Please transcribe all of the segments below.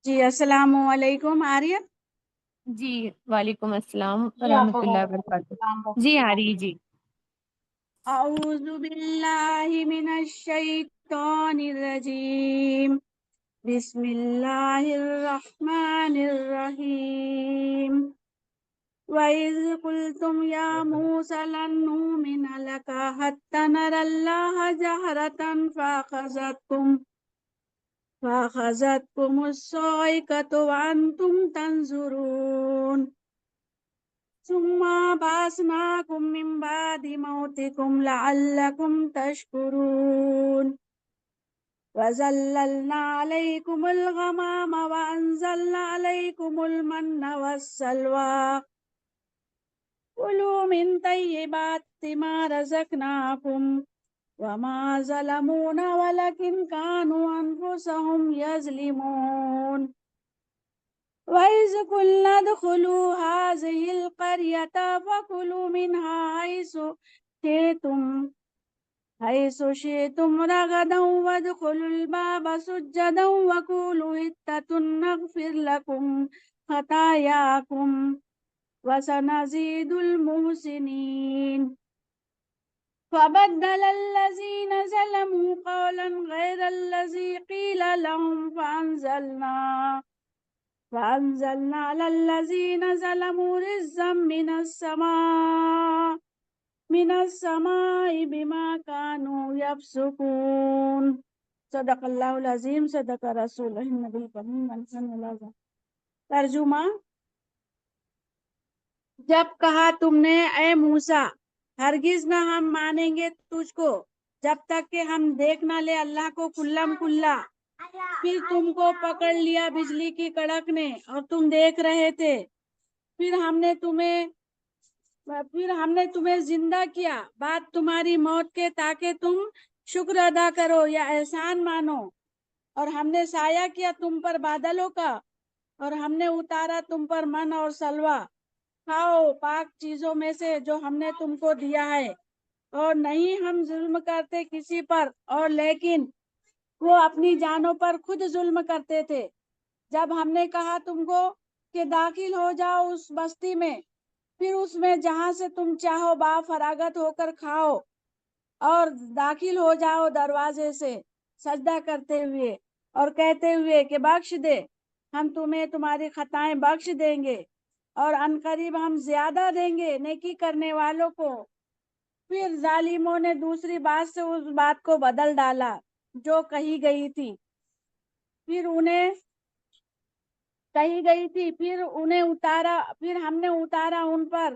جی السلام علیکم آریت. جی وعلیکم السلام ورحمۃ اللہ وبرکاتہ. جی آ رہی جی. اعوذ باللہ من الشیطان الرجیم. بسم اللہ الرحمن الرحیم. وَإِذْ قُلْتُمْ يَا مُوسَىٰ لَن نُّؤْمِنَ لَكَ حَتَّىٰ نَرَى اللَّهَ جَهْرَةً فَأَخَذَتْكُمُ الصَّاعِقَةُ وَأَنتُمْ تَنظُرُونَ ثُمَّ بَعَثْنَاكُم مِّن بَعْدِ مَوْتِكُمْ لَعَلَّكُمْ تَشْكُرُونَ وَظَلَّلْنَا عَلَيْكُمُ الْغَمَامَ وَأَنزَلْنَا عَلَيْكُمُ الْمَنَّ وَالسَّلْوَىٰ كُلُوا مِن طَيِّبَاتِ مَا رَزَقْنَاكُمْ وَمَا ظَلَمُونَا وَلَكِن كَانُوا أَنفُسَهُمْ يَظْلِمُونَ وَإِذْ قُلْنَا ادْخُلُوا هَٰذِهِ الْقَرْيَةَ فَكُلُوا مِنْهَا حَيْثُ شِئْتُمْ رَغَدًا وَادْخُلُوا الْبَابَ سُجَّدًا وَقُولُوا حِطَّةٌ نَّغْفِرْ لَكُمْ خَطَايَاكُمْ وَسَنَزِيدُ الْمُحْسِنِينَ فَبَدَّلَ الَّذِينَ ظَلَمُوا قَوْلًا غَيْرَ الَّذِي قِيلَ لَهُمْ فَأَنزَلْنَا عَلَى الَّذِينَ ظَلَمُوا رِجْزًا مِّنَ السَّمَاءِ بِمَا كَانُوا يَفْسُقُونَ. صدق اللہ العظیم. صدق رسول النبی الکریم. ترجمہ: جب کہا تم نے اے موسیٰ ہرگز نہ ہم مانیں گے تجھ کو جب تک کہ ہم دیکھ نہ لے اللہ کو کلم کلا. پھر تم کو پکڑ لیا بجلی کی کڑک نے اور تم دیکھ رہے تھے. پھر ہم نے تمہیں زندہ کیا بعد تمہاری موت کے تاکہ تم شکر ادا کرو یا احسان مانو. اور ہم نے سایہ کیا تم پر بادلوں کا اور ہم نے اتارا تم پر من اور سلوہ. کھاؤ پاک چیزوں میں سے جو ہم نے تم کو دیا ہے اور نہیں ہم ظلم کرتے کسی پر اور لیکن وہ اپنی جانوں پر خود ظلم کرتے تھے. جب ہم نے کہا تم کو کہ داخل ہو جاؤ اس بستی میں پھر اس میں جہاں سے تم چاہو با فراغت ہو کر کھاؤ اور داخل ہو جاؤ دروازے سے سجدہ کرتے ہوئے اور کہتے ہوئے کہ بخش دے ہم تمہیں تمہاری خطائیں بخش دیں گے اور عنقریب ہم زیادہ دیں گے نیکی کرنے والوں کو. پھر ظالموں نے دوسری بات سے اس بات کو بدل ڈالا جو کہی گئی تھی. پھر ہم نے اتارا ان پر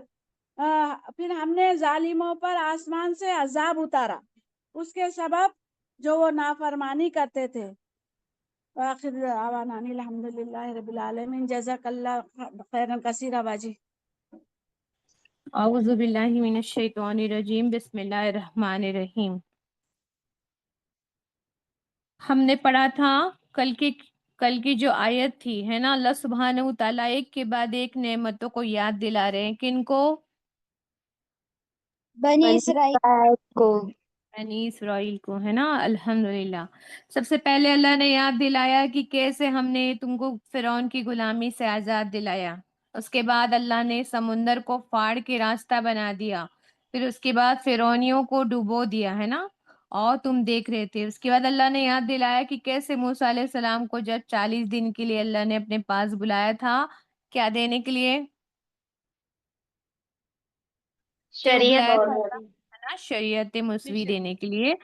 پھر ہم نے ظالموں پر آسمان سے عذاب اتارا اس کے سبب جو وہ نافرمانی کرتے تھے. وآخر دعوانا ان الحمدللہ رب العالمین. جزاک اللہ خیرا کثیرا باجی. اعوذ باللہ من الشیطان الرجیم. بسم اللہ الرحمن الرحیم. ہم نے پڑھا تھا کل کی جو آیت تھی ہے نا، اللہ سبحانہ و تعالیٰ ایک کے بعد ایک نعمتوں کو یاد دلا رہے ہیں. کن کو؟ بنی اسرائیل کو. بنی اسرائیل کو ہے نا. الحمدللہ. سب سے پہلے اللہ نے یاد دلایا کہ کیسے ہم نے تم کو فرعون کی غلامی سے آزاد دلایا. اس کے بعد اللہ نے سمندر کو پھاڑ کے راستہ بنا دیا. پھر اس کے بعد فرعونیوں کو ڈبو دیا ہے نا اور تم دیکھ رہے تھے. اس کے بعد اللہ نے یاد دلایا کہ کیسے موسیٰ علیہ السلام کو جب 40 دن کے لیے اللہ نے اپنے پاس بلایا تھا، کیا دینے کے لیے؟ کیوں شریعت بلایا اور تھا اللہ؟ ہے نا، شریعت مسوی دینے کے لیے.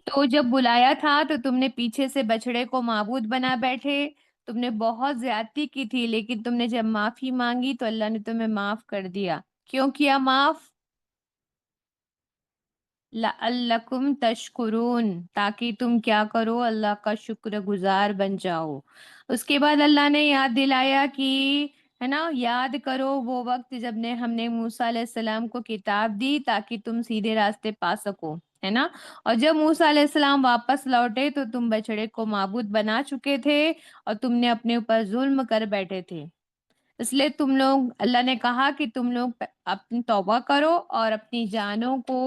تو جب بلایا تھا تو تم نے پیچھے سے بچڑے کو معبود بنا بیٹھے. تم نے بہت زیادتی کی تھی لیکن تم نے جب معافی مانگی تو اللہ نے تمہیں معاف کر دیا. کیوں کیا معاف؟ لعلکم تشکرون، تاکہ تم کیا کرو، اللہ کا شکر گزار بن جاؤ. اس کے بعد اللہ نے یاد دلایا کہ ہے نا، یاد کرو وہ وقت جب ہم نے موسیٰ علیہ السلام کو کتاب دی تاکہ تم سیدھے راستے پا سکو ہے نا. اور جب موسیٰ علیہ السلام واپس لوٹے تو تم بچڑے کو معبود بنا چکے تھے اور تم نے اپنے اوپر ظلم کر بیٹھے تھے. اس لیے تم لوگ، اللہ نے کہا کہ تم لوگ اپنی توبہ کرو اور اپنی جانوں کو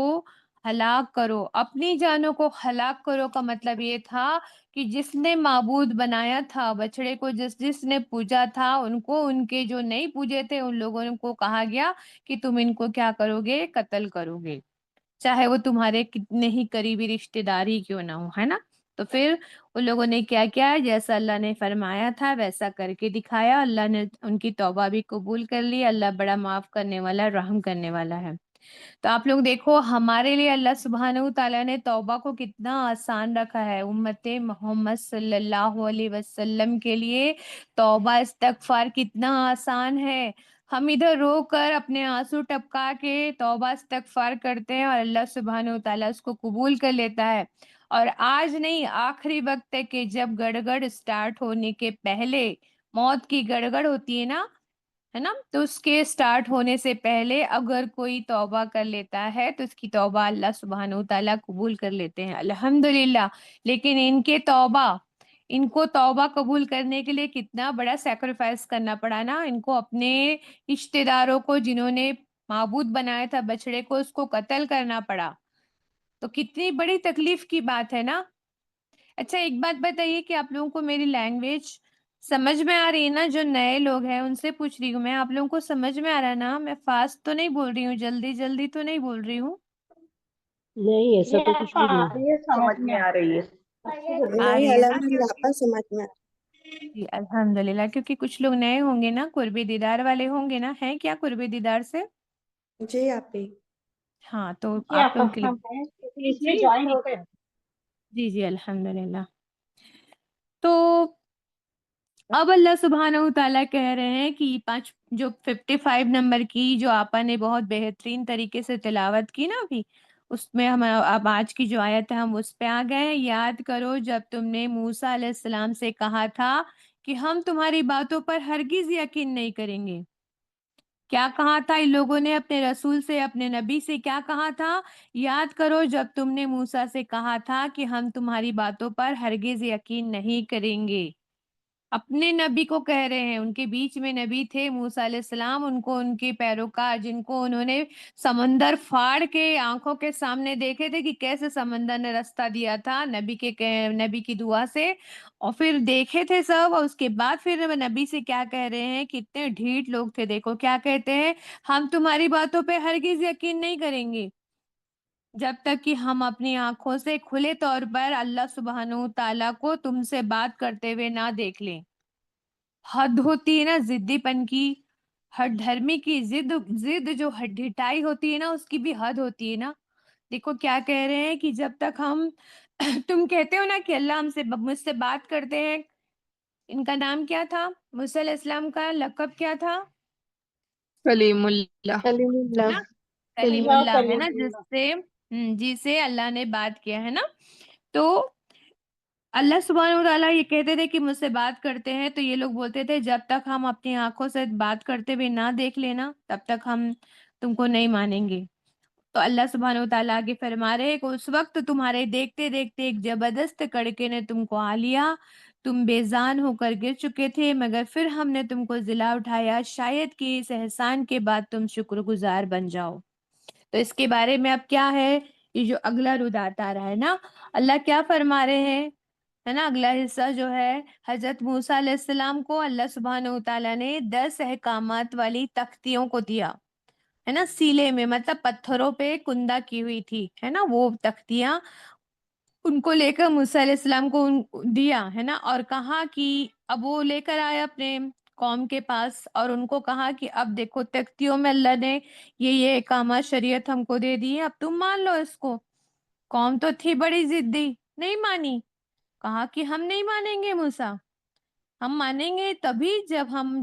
ہلاک کرو، اپنی جانوں کو ہلاک کرو کا مطلب یہ تھا کہ جس نے معبود بنایا تھا بچڑے کو، جس نے پوجا تھا، ان کو، ان کے جو نہیں پوجے تھے ان لوگوں کو کہا گیا کہ تم ان کو کیا کرو گے؟ قتل کرو گے، چاہے وہ تمہارے کتنے ہی قریبی رشتے داری کیوں نہ ہو، ہے نا؟ تو پھر ان لوگوں نے کیا کیا؟ جیسا اللہ نے فرمایا تھا ویسا کر کے دکھایا، اللہ نے ان کی توبہ بھی قبول کر لی۔ اللہ بڑا معاف کرنے والا، رحم کرنے والا ہے۔ تو آپ لوگ دیکھو، ہمارے لیے اللہ سبحانہ تعالیٰ نے توبہ کو کتنا آسان رکھا ہے۔ امت محمد صلی اللہ علیہ وسلم کے لیے توبہ استغفار کتنا آسان ہے۔ ہم ادھر رو کر اپنے آنسو ٹپکا کے توبہ استغفار کرتے ہیں اور اللہ سبحانہ تعالیٰ اس کو قبول کر لیتا ہے۔ اور آج نہیں، آخری وقت ہے کہ جب گڑگڑ اسٹارٹ ہونے کے پہلے، موت کی گڑگڑ ہوتی ہے نا، تو اس کے سٹارٹ ہونے سے پہلے اگر کوئی توبہ کر لیتا ہے تو اس کی توبہ اللہ سبحانہ تعالیٰ قبول کر لیتے ہیں، الحمدللہ۔ لیکن ان کو توبہ قبول کرنے کے لیے کتنا بڑا سیکریفائس کرنا پڑا نا، ان کو اپنے رشتے داروں کو جنہوں نے معبود بنایا تھا بچڑے کو، اس کو قتل کرنا پڑا، تو کتنی بڑی تکلیف کی بات ہے نا۔ اچھا ایک بات بتائیے کہ آپ لوگوں کو میری لینگویج سمجھ میں آ رہی ہے نا؟ جو نئے لوگ ہیں ان سے پوچھ رہی ہوں میں، آپ لوگوں کو سمجھ میں آ رہا ہے نا؟ میں فاسٹ تو نہیں بول رہی ہوں، جلدی جلدی تو نہیں بول رہی ہوں؟ نہیں ایسا تو کچھ بھی نہیں ہے، سمجھ میں آ رہی ہے۔ آ نہیں رہی ہے نا؟ الحمدللہ آپا سمجھ میں جی الحمدللہ، کیونکہ کچھ لوگ نئے ہوں گے نا، قرب دیدار والے ہوں گے نا، ہیں کیا قرب دیدار سے؟ جی آپی ہاں تو جی آپ آپا لوگوں کے لیے ہم ہیں، اس میں جی جوائن ہو گئے۔ جی جی الحمدللہ۔ تو اب اللہ سبحانہ تعالیٰ کہہ رہے ہیں کہ جو 55 نمبر کی جو آپا نے بہت بہترین طریقے سے تلاوت کی نا ابھی، اس میں ہم اب آج کی جو آیت ہے ہم اس پہ آ گئے ہیں۔ یاد کرو جب تم نے موسیٰ علیہ السلام سے کہا تھا کہ ہم تمہاری باتوں پر ہرگز یقین نہیں کریں گے۔ کیا کہا تھا ان لوگوں نے اپنے رسول سے، اپنے نبی سے؟ کیا کہا تھا؟ یاد کرو جب تم نے موسیٰ سے کہا تھا کہ ہم تمہاری باتوں پر ہرگز یقین نہیں کریں گے۔ اپنے نبی کو کہہ رہے ہیں، ان کے بیچ میں نبی تھے موسیٰ علیہ السلام، ان کو ان کے پیروکار جن کو انہوں نے سمندر پھاڑ کے آنکھوں کے سامنے دیکھے تھے کہ کیسے سمندر نے رستہ دیا تھا نبی کی دعا سے، اور پھر دیکھے تھے سب، اور اس کے بعد پھر نبی سے کیا کہہ رہے ہیں؟ کتنے ڈھیٹ لوگ تھے، دیکھو کیا کہتے ہیں، ہم تمہاری باتوں پہ ہرگز یقین نہیں کریں گے جب تک کہ ہم اپنی آنکھوں سے کھلے طور پر اللہ سبحانہ تعالیٰ کو تم سے بات کرتے ہوئے نہ دیکھ لیں۔ حد ہوتی ہے نا ضدی پن کی، ہر دھرمی کی ضد جو ڈھٹائی ہوتی ہے نا، اس کی بھی حد ہوتی ہے نا۔ دیکھو کیا کہہ رہے ہیں کہ جب تک ہم تم کہتے ہو نا کہ اللہ مجھ سے بات کرتے ہیں، ان کا نام کیا تھا؟ موسیٰ علیہ السلام کا لقب کیا تھا؟ کلیم اللہ، کلیم ہے اللہ نا؟ کلیم یا اللہ، ہے کلیم نا، اللہ۔ جس سے اللہ نے بات کیا ہے نا۔ تو اللہ سبحانہ وتعالیٰ یہ کہتے تھے کہ مجھ سے بات کرتے ہیں، تو یہ لوگ بولتے تھے جب تک ہم اپنی آنکھوں سے بات کرتے ہوئے نہ دیکھ لینا تب تک ہم تم کو نہیں مانیں گے۔ تو اللہ سبحانہ وتعالیٰ آگے فرما رہے کہ اس وقت تمہارے دیکھتے دیکھتے ایک زبردست کڑکے نے تم کو آ لیا، تم بے جان ہو کر گر چکے تھے، مگر پھر ہم نے تم کو ضلع اٹھایا، شاید کہ اس احسان کے بعد تم شکر گزار بن جاؤ۔ تو اس کے بارے میں اب کیا ہے، یہ جو اگلا رودات آ رہا ہے نا، اللہ کیا فرما رہے ہیں، ہے نا؟ اگلا حصہ جو ہے، حضرت موسیٰ علیہ السلام کو اللہ سبحانہ وتعالیٰ نے 10 احکامات والی تختیوں کو دیا، ہے نا، سیلے میں، مطلب پتھروں پہ کندہ کی ہوئی تھی، ہے نا، وہ تختیاں ان کو لے کر موسیٰ علیہ السلام کو دیا، ہے نا، اور کہا کہ اب وہ لے کر آیا اپنے قوم کے پاس، اور ان کو کہا کہ اب دیکھو تختیوں میں اللہ نے یہ احکامات شریعت ہم کو دے دی ہے، اب تم مان لو اس کو۔ قوم تو تھی بڑی ضدی، نہیں مانی، کہا کہ ہم نہیں مانیں گے موسیٰ، ہم مانیں گے تبھی جب ہم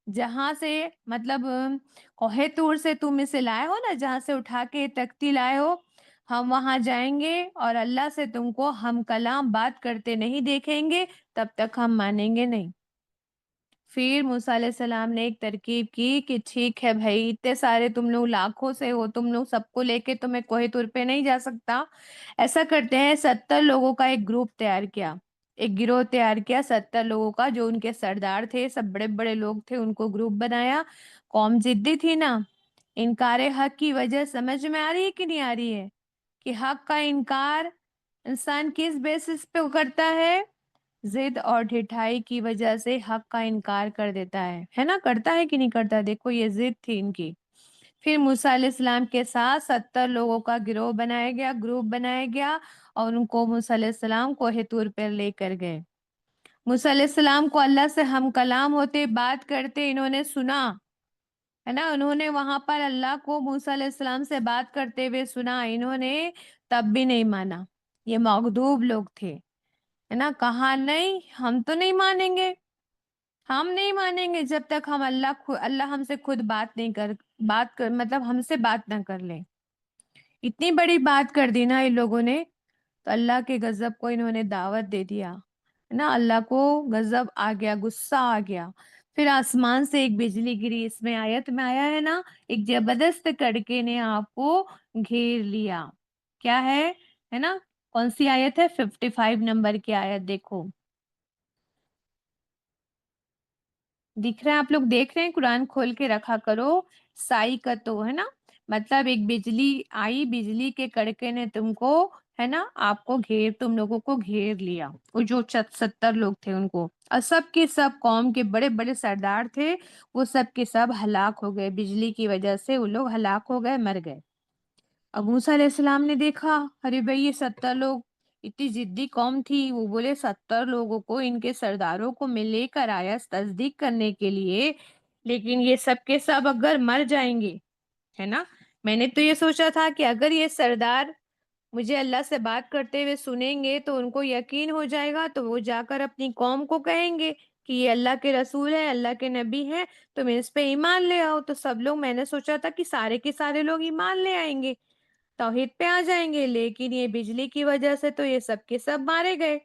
جہاں سے، مطلب کوہ طور سے تم اسے لائے ہو نا، جہاں سے اٹھا کے تختی لائے ہو، ہم وہاں جائیں گے اور اللہ سے تم کو ہم کلام بات کرتے نہیں دیکھیں گے، تب تک ہم مانیں گے نہیں۔ پھر موسیٰ علیہ السلام نے ایک ترکیب کی کہ ٹھیک ہے بھائی، اتنے سارے تم لوگ لاکھوں سے ہو، تم لوگ سب کو لے کے تو میں کوہ طور پہ نہیں جا سکتا، ایسا کرتے ہیں 70 لوگوں کا ایک گروپ تیار کیا، ایک گروہ تیار کیا 70 لوگوں کا، جو ان کے سردار تھے، سب بڑے بڑے لوگ تھے، ان کو گروپ بنایا۔ قوم ضدی تھی نا، انکار حق کی وجہ سمجھ میں آ رہی ہے کہ نہیں آ رہی ہے؟ کہ حق کا انکار انسان کس بیسس پہ کرتا ہے؟ ضد اور ڈھٹائی کی وجہ سے حق کا انکار کر دیتا ہے نا؟ کرتا ہے کہ نہیں کرتا؟ دیکھو یہ ضد تھی ان کی۔ پھر موسیٰ علیہ السلام کے ساتھ 70 لوگوں کا گروہ بنایا گیا، گروپ بنایا گیا، اور ان کو موسیٰ علیہ السلام کوہ طور پر لے کر گئے۔ موسیٰ علیہ السلام کو اللہ سے ہم کلام ہوتے، بات کرتے، انہوں نے سنا ہے نا، انہوں نے وہاں پر اللہ کو موسیٰ علیہ السلام سے بات کرتے ہوئے سنا، انہوں نے تب بھی نہیں مانا۔ یہ مغضوب لوگ تھے ہے نا، کہا نہیں ہم تو نہیں مانیں گے، ہم نہیں مانیں گے جب تک ہم اللہ ہم سے خود مطلب ہم سے بات نہ کر لے۔ اتنی بڑی بات کر دی نا ان لوگوں نے، تو اللہ کے غضب کو انہوں نے دعوت دے دیا ہے نا، اللہ کو غضب آ گیا، غصہ آ گیا۔ پھر آسمان سے ایک بجلی گری، اس میں آیت میں آیا ہے نا، ایک زبردست کڑکے نے آپ کو گھیر لیا۔ کیا ہے نا؟ کون سی آیت ہے؟ 55 نمبر کی آیت دیکھو، دکھ رہا ہے؟ آپ لوگ دیکھ رہے ہیں؟ قرآن کھول کے رکھا کرو۔ سائی کا تو ہے نا، مطلب ایک بجلی آئی، بجلی کے کڑکے نے تم کو ہے نا، آپ کو تم لوگوں کو گھیر لیا۔ وہ جو 70 لوگ تھے ان کو، اور سب کے سب قوم کے بڑے بڑے سردار تھے، وہ سب کے سب ہلاک ہو گئے، بجلی کی وجہ سے وہ لوگ ہلاک ہو گئے، مر گئے۔ اب موسیٰ علیہ السلام نے دیکھا، ارے بھائی یہ 70 لوگ، اتنی ضدی قوم تھی، وہ بولے 70 لوگوں کو ان کے سرداروں کو میں لے کر آیا تصدیق کرنے کے لیے، لیکن یہ سب کے سب اگر مر جائیں گے ہے نا، میں نے تو یہ سوچا تھا کہ اگر یہ سردار مجھے اللہ سے بات کرتے ہوئے سنیں گے تو ان کو یقین ہو جائے گا، تو وہ جا کر اپنی قوم کو کہیں گے کہ یہ اللہ کے رسول ہے، اللہ کے نبی ہیں، تم اس پہ ایمان لے آؤ، تو سب لوگ، میں نے سوچا تھا کہ سارے کے سارے لوگ ایمان لے آئیں گے، توحید پہ آ جائیں گے، لیکن یہ بجلی کی وجہ سے تو یہ سب کے سب مارے گئے۔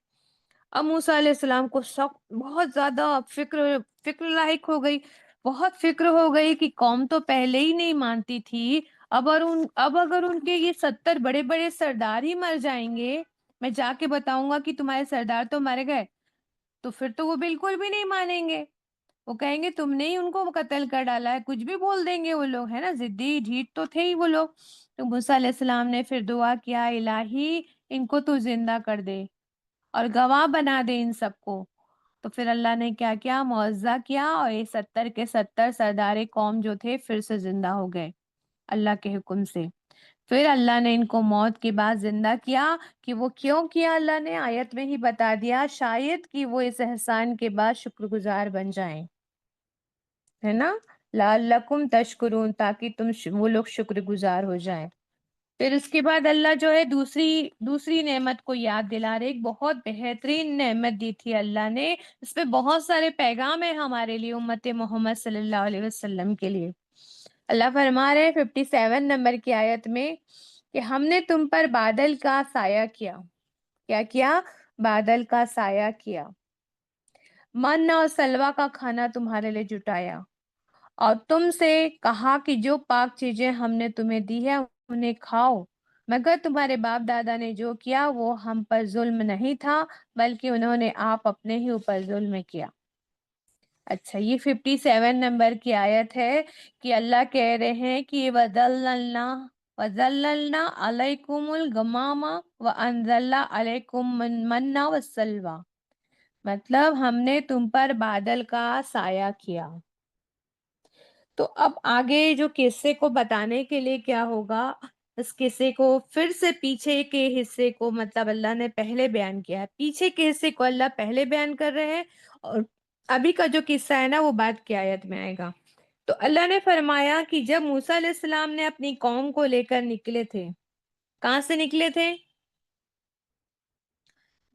اب موسیٰ علیہ السلام کو سخت بہت زیادہ فکر لاحق ہو گئی، بہت فکر ہو گئی کہ قوم تو پہلے ہی نہیں مانتی تھی، اب اگر ان کے یہ 70 بڑے بڑے سردار ہی مر جائیں گے، میں جا کے بتاؤں گا کہ تمہارے سردار تو مر گئے، تو پھر تو وہ بالکل بھی نہیں مانیں گے، وہ کہیں گے تم نے ہی ان کو قتل کر ڈالا ہے، کچھ بھی بول دیں گے وہ لوگ ہے نا، ضدی ڈھیٹ تو تھے ہی وہ لوگ۔ تو موسیٰ علیہ السلام نے پھر دعا کیا، الہی ان کو تو زندہ کر دے اور گواہ بنا دے ان سب کو۔ تو پھر اللہ نے کیا کیا؟ معاوضہ کیا، اور یہ 70 کے 70 سردار قوم جو تھے پھر سے زندہ ہو گئے اللہ کے حکم سے۔ پھر اللہ نے ان کو موت کے بعد زندہ کیا، کہ وہ کیوں کیا اللہ نے آیت میں ہی بتا دیا، شاید کہ وہ اس احسان کے بعد شکر گزار بن جائیں، ہے نا، لعلکم تشکرون، تاکہ وہ لوگ شکر گزار ہو جائیں۔ پھر اس کے بعد اللہ جو ہے دوسری نعمت کو یاد دلا رہے، ایک بہت بہترین نعمت دی تھی اللہ نے، اس پہ بہت سارے پیغام ہیں ہمارے لیے، امت محمد صلی اللہ علیہ وسلم کے لیے۔ اللہ فرما رہے 57 نمبر کی آیت میں کہ ہم نے تم پر بادل کا سایہ کیا۔ کیا کیا؟ بادل کا سایہ کیا، من اور سلوا کا کھانا تمہارے لیے جٹایا، اور تم سے کہا کہ جو پاک چیزیں ہم نے تمہیں دی ہے انہیں کھاؤ، مگر تمہارے باپ دادا نے جو کیا وہ ہم پر ظلم نہیں تھا، بلکہ انہوں نے آپ اپنے ہی اوپر ظلم کیا۔ اچھا، یہ 57 نمبر کی آیت ہے کہ اللہ کہہ رہے ہیں کہ وَذَلَّلْنَا عَلَيْكُمُ الْغَمَامَ وَأَنزَلْنَا عَلَيْكُمُ الْمَنَّ وَالسَّلْوَىٰ، مطلب ہم نے تم پر بادل کا سایہ کیا۔ تو اب آگے جو قصے کو بتانے کے لیے کیا ہوگا، اس قصے کو پھر سے پیچھے کے حصے کو مطلب اللہ نے پہلے بیان کیا ہے، پیچھے کے حصے کو اللہ پہلے بیان کر رہے ہیں، اور ابھی کا جو قصہ ہے نا وہ بعد کی آیت میں آئے گا۔ تو اللہ نے فرمایا کہ جب موسیٰ علیہ السلام نے اپنی قوم کو لے کر نکلے تھے، کہاں سے نکلے تھے؟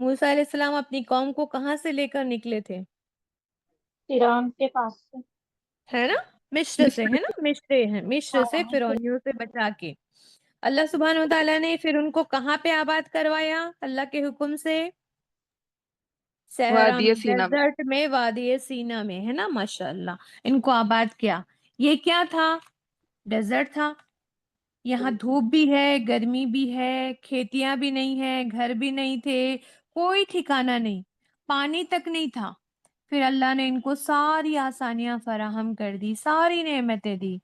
موسیٰ علیہ السلام اپنی قوم کو کہاں سے لے کر نکلے تھے؟ فرعون کے پاس سے، ہے نا، مصر سے، ہے نا، مصر سے، فرعونیوں سے بچا کے اللہ سبحانہ وتعالیٰ نے پھر ان کو کہاں پہ آباد کروایا اللہ کے حکم سے؟ صحرا وادی میں، سینا میں۔ ڈیزرٹ میں، وادی سینا میں، ہے نا، ماشاءاللہ ان کو آباد کیا۔ یہ کیا تھا؟ ڈیزرٹ تھا، یہاں دھوپ بھی ہے، گرمی بھی ہے، کھیتیاں بھی نہیں ہے، گھر بھی نہیں تھے، کوئی ٹھکانہ نہیں، پانی تک نہیں تھا۔ پھر اللہ نے ان کو ساری آسانیاں فراہم کر دی، ساری نعمتیں دی۔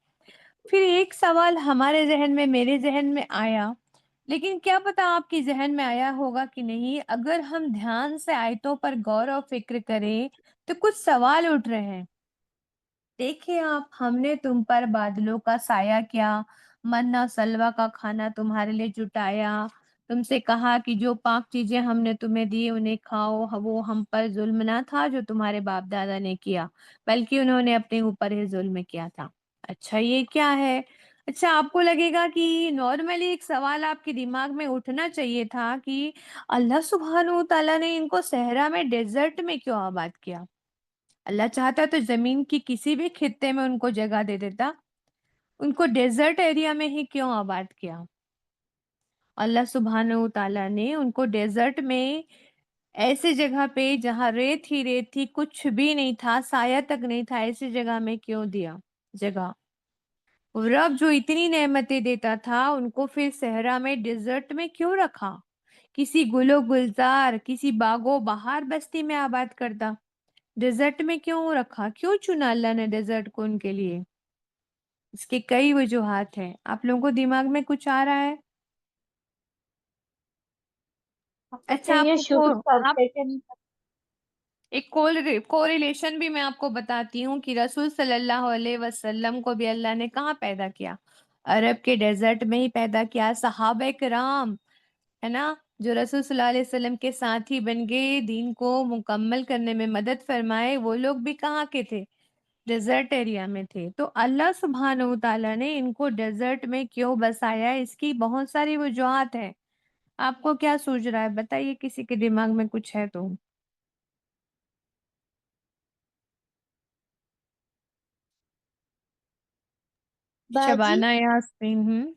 پھر ایک سوال ہمارے ذہن میں، میرے ذہن میں آیا لیکن کیا پتا آپ کے ذہن میں آیا ہوگا کہ نہیں، اگر ہم دھیان سے آیتوں پر غور و فکر کریں تو کچھ سوال اٹھ رہے ہیں۔ دیکھیں آپ، ہم نے تم پر بادلوں کا سایہ کیا، من اور سلوا کا کھانا تمہارے لیے جٹایا، تم سے کہا کہ جو پاک چیزیں ہم نے تمہیں دی انہیں کھاؤ، وہ ہم پر ظلم نہ تھا جو تمہارے باپ دادا نے کیا، بلکہ انہوں نے اپنے اوپر ہی ظلم کیا تھا۔ اچھا یہ کیا ہے؟ اچھا آپ کو لگے گا کہ نارملی ایک سوال آپ کے دماغ میں اٹھنا چاہیے تھا کہ اللہ سبحانہ و تعالیٰ نے ان کو صحرا میں، ڈیزرٹ میں کیوں آباد کیا؟ اللہ چاہتا تو زمین کی کسی بھی خطے میں ان کو جگہ دے دیتا، ان کو ڈیزرٹ ایریا میں ہی کیوں آباد کیا؟ اللہ سبحانہ و تعالیٰ نے ان کو ڈیزرٹ میں، ایسی جگہ پہ جہاں ریت ہی ریت تھی، کچھ بھی نہیں تھا، سایہ تک نہیں تھا، ایسی جگہ میں کیوں دیا جگہ؟ رب جو اتنی نعمتیں دیتا تھا ان کو پھر صحرا میں، ڈیزرٹ میں کیوں رکھا؟ کسی گل و گلزار، کسی باغ و بہار بستی میں آباد کرتا، ڈیزرٹ میں کیوں رکھا؟ کیوں چنا اللہ نے ڈیزرٹ کو ان کے لیے؟ اس کے کئی وجوہات ہیں۔ آپ لوگوں کو دماغ میں کچھ آ رہا ہے؟ اچھا یہ شکر آپ کرتے کہ نہیں کرتے؟ ایک کوریلیشن بھی میں آپ کو بتاتی ہوں کہ رسول صلی اللہ علیہ وسلم کو بھی اللہ نے کہاں پیدا کیا؟ عرب کے ڈیزرٹ میں ہی پیدا کیا۔ صحابہ کرام ہے نا، جو رسول صلی اللہ علیہ وسلم کے ساتھی بن گئے، دین کو مکمل کرنے میں مدد فرمائے، وہ لوگ بھی کہاں کے تھے؟ ڈیزرٹ ایریا میں تھے۔ تو اللہ سبحانہ و تعالیٰ نے ان کو ڈیزرٹ میں کیوں بسایا؟ اس کی بہت ساری وجوہات ہیں۔ آپ کو کیا سوچ رہا ہے بتائیے، کسی کے دماغ میں کچھ ہے تو؟ باجی شبانہ یاسمین۔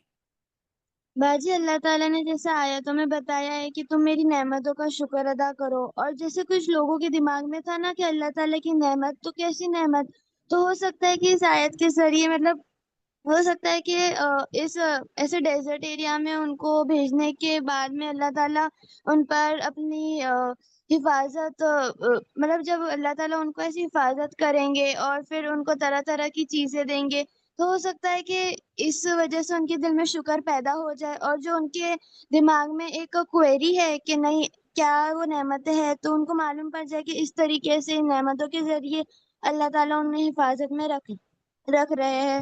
باجی اللہ تعالیٰ نے جیسے آیتوں میں بتایا ہے کہ تم میری نعمتوں کا شکر ادا کرو، اور جیسے کچھ لوگوں کے دماغ میں تھا نا کہ اللہ تعالیٰ کی نعمت تو کیسی نعمت، تو ہو سکتا ہے کہ اس آیت کے ذریعے مطلب ہو سکتا ہے کہ اس ایسے ڈیزرٹ ایریا میں ان کو بھیجنے کے بعد میں اللہ تعالیٰ ان پر اپنی حفاظت مطلب جب اللہ تعالیٰ ان کو ایسی حفاظت کریں گے اور پھر ان کو طرح طرح کی چیزیں دیں گے، تو ہو سکتا ہے کہ اس وجہ سے ان کے دل میں شکر پیدا ہو جائے، اور جو ان کے دماغ میں ایک کوئری ہے کہ نہیں کیا وہ نعمتیں ہیں، تو ان کو معلوم پڑ جائے کہ اس طریقے سے ان نعمتوں کے ذریعے اللہ تعالیٰ انہیں حفاظت میں رکھ رہے ہیں۔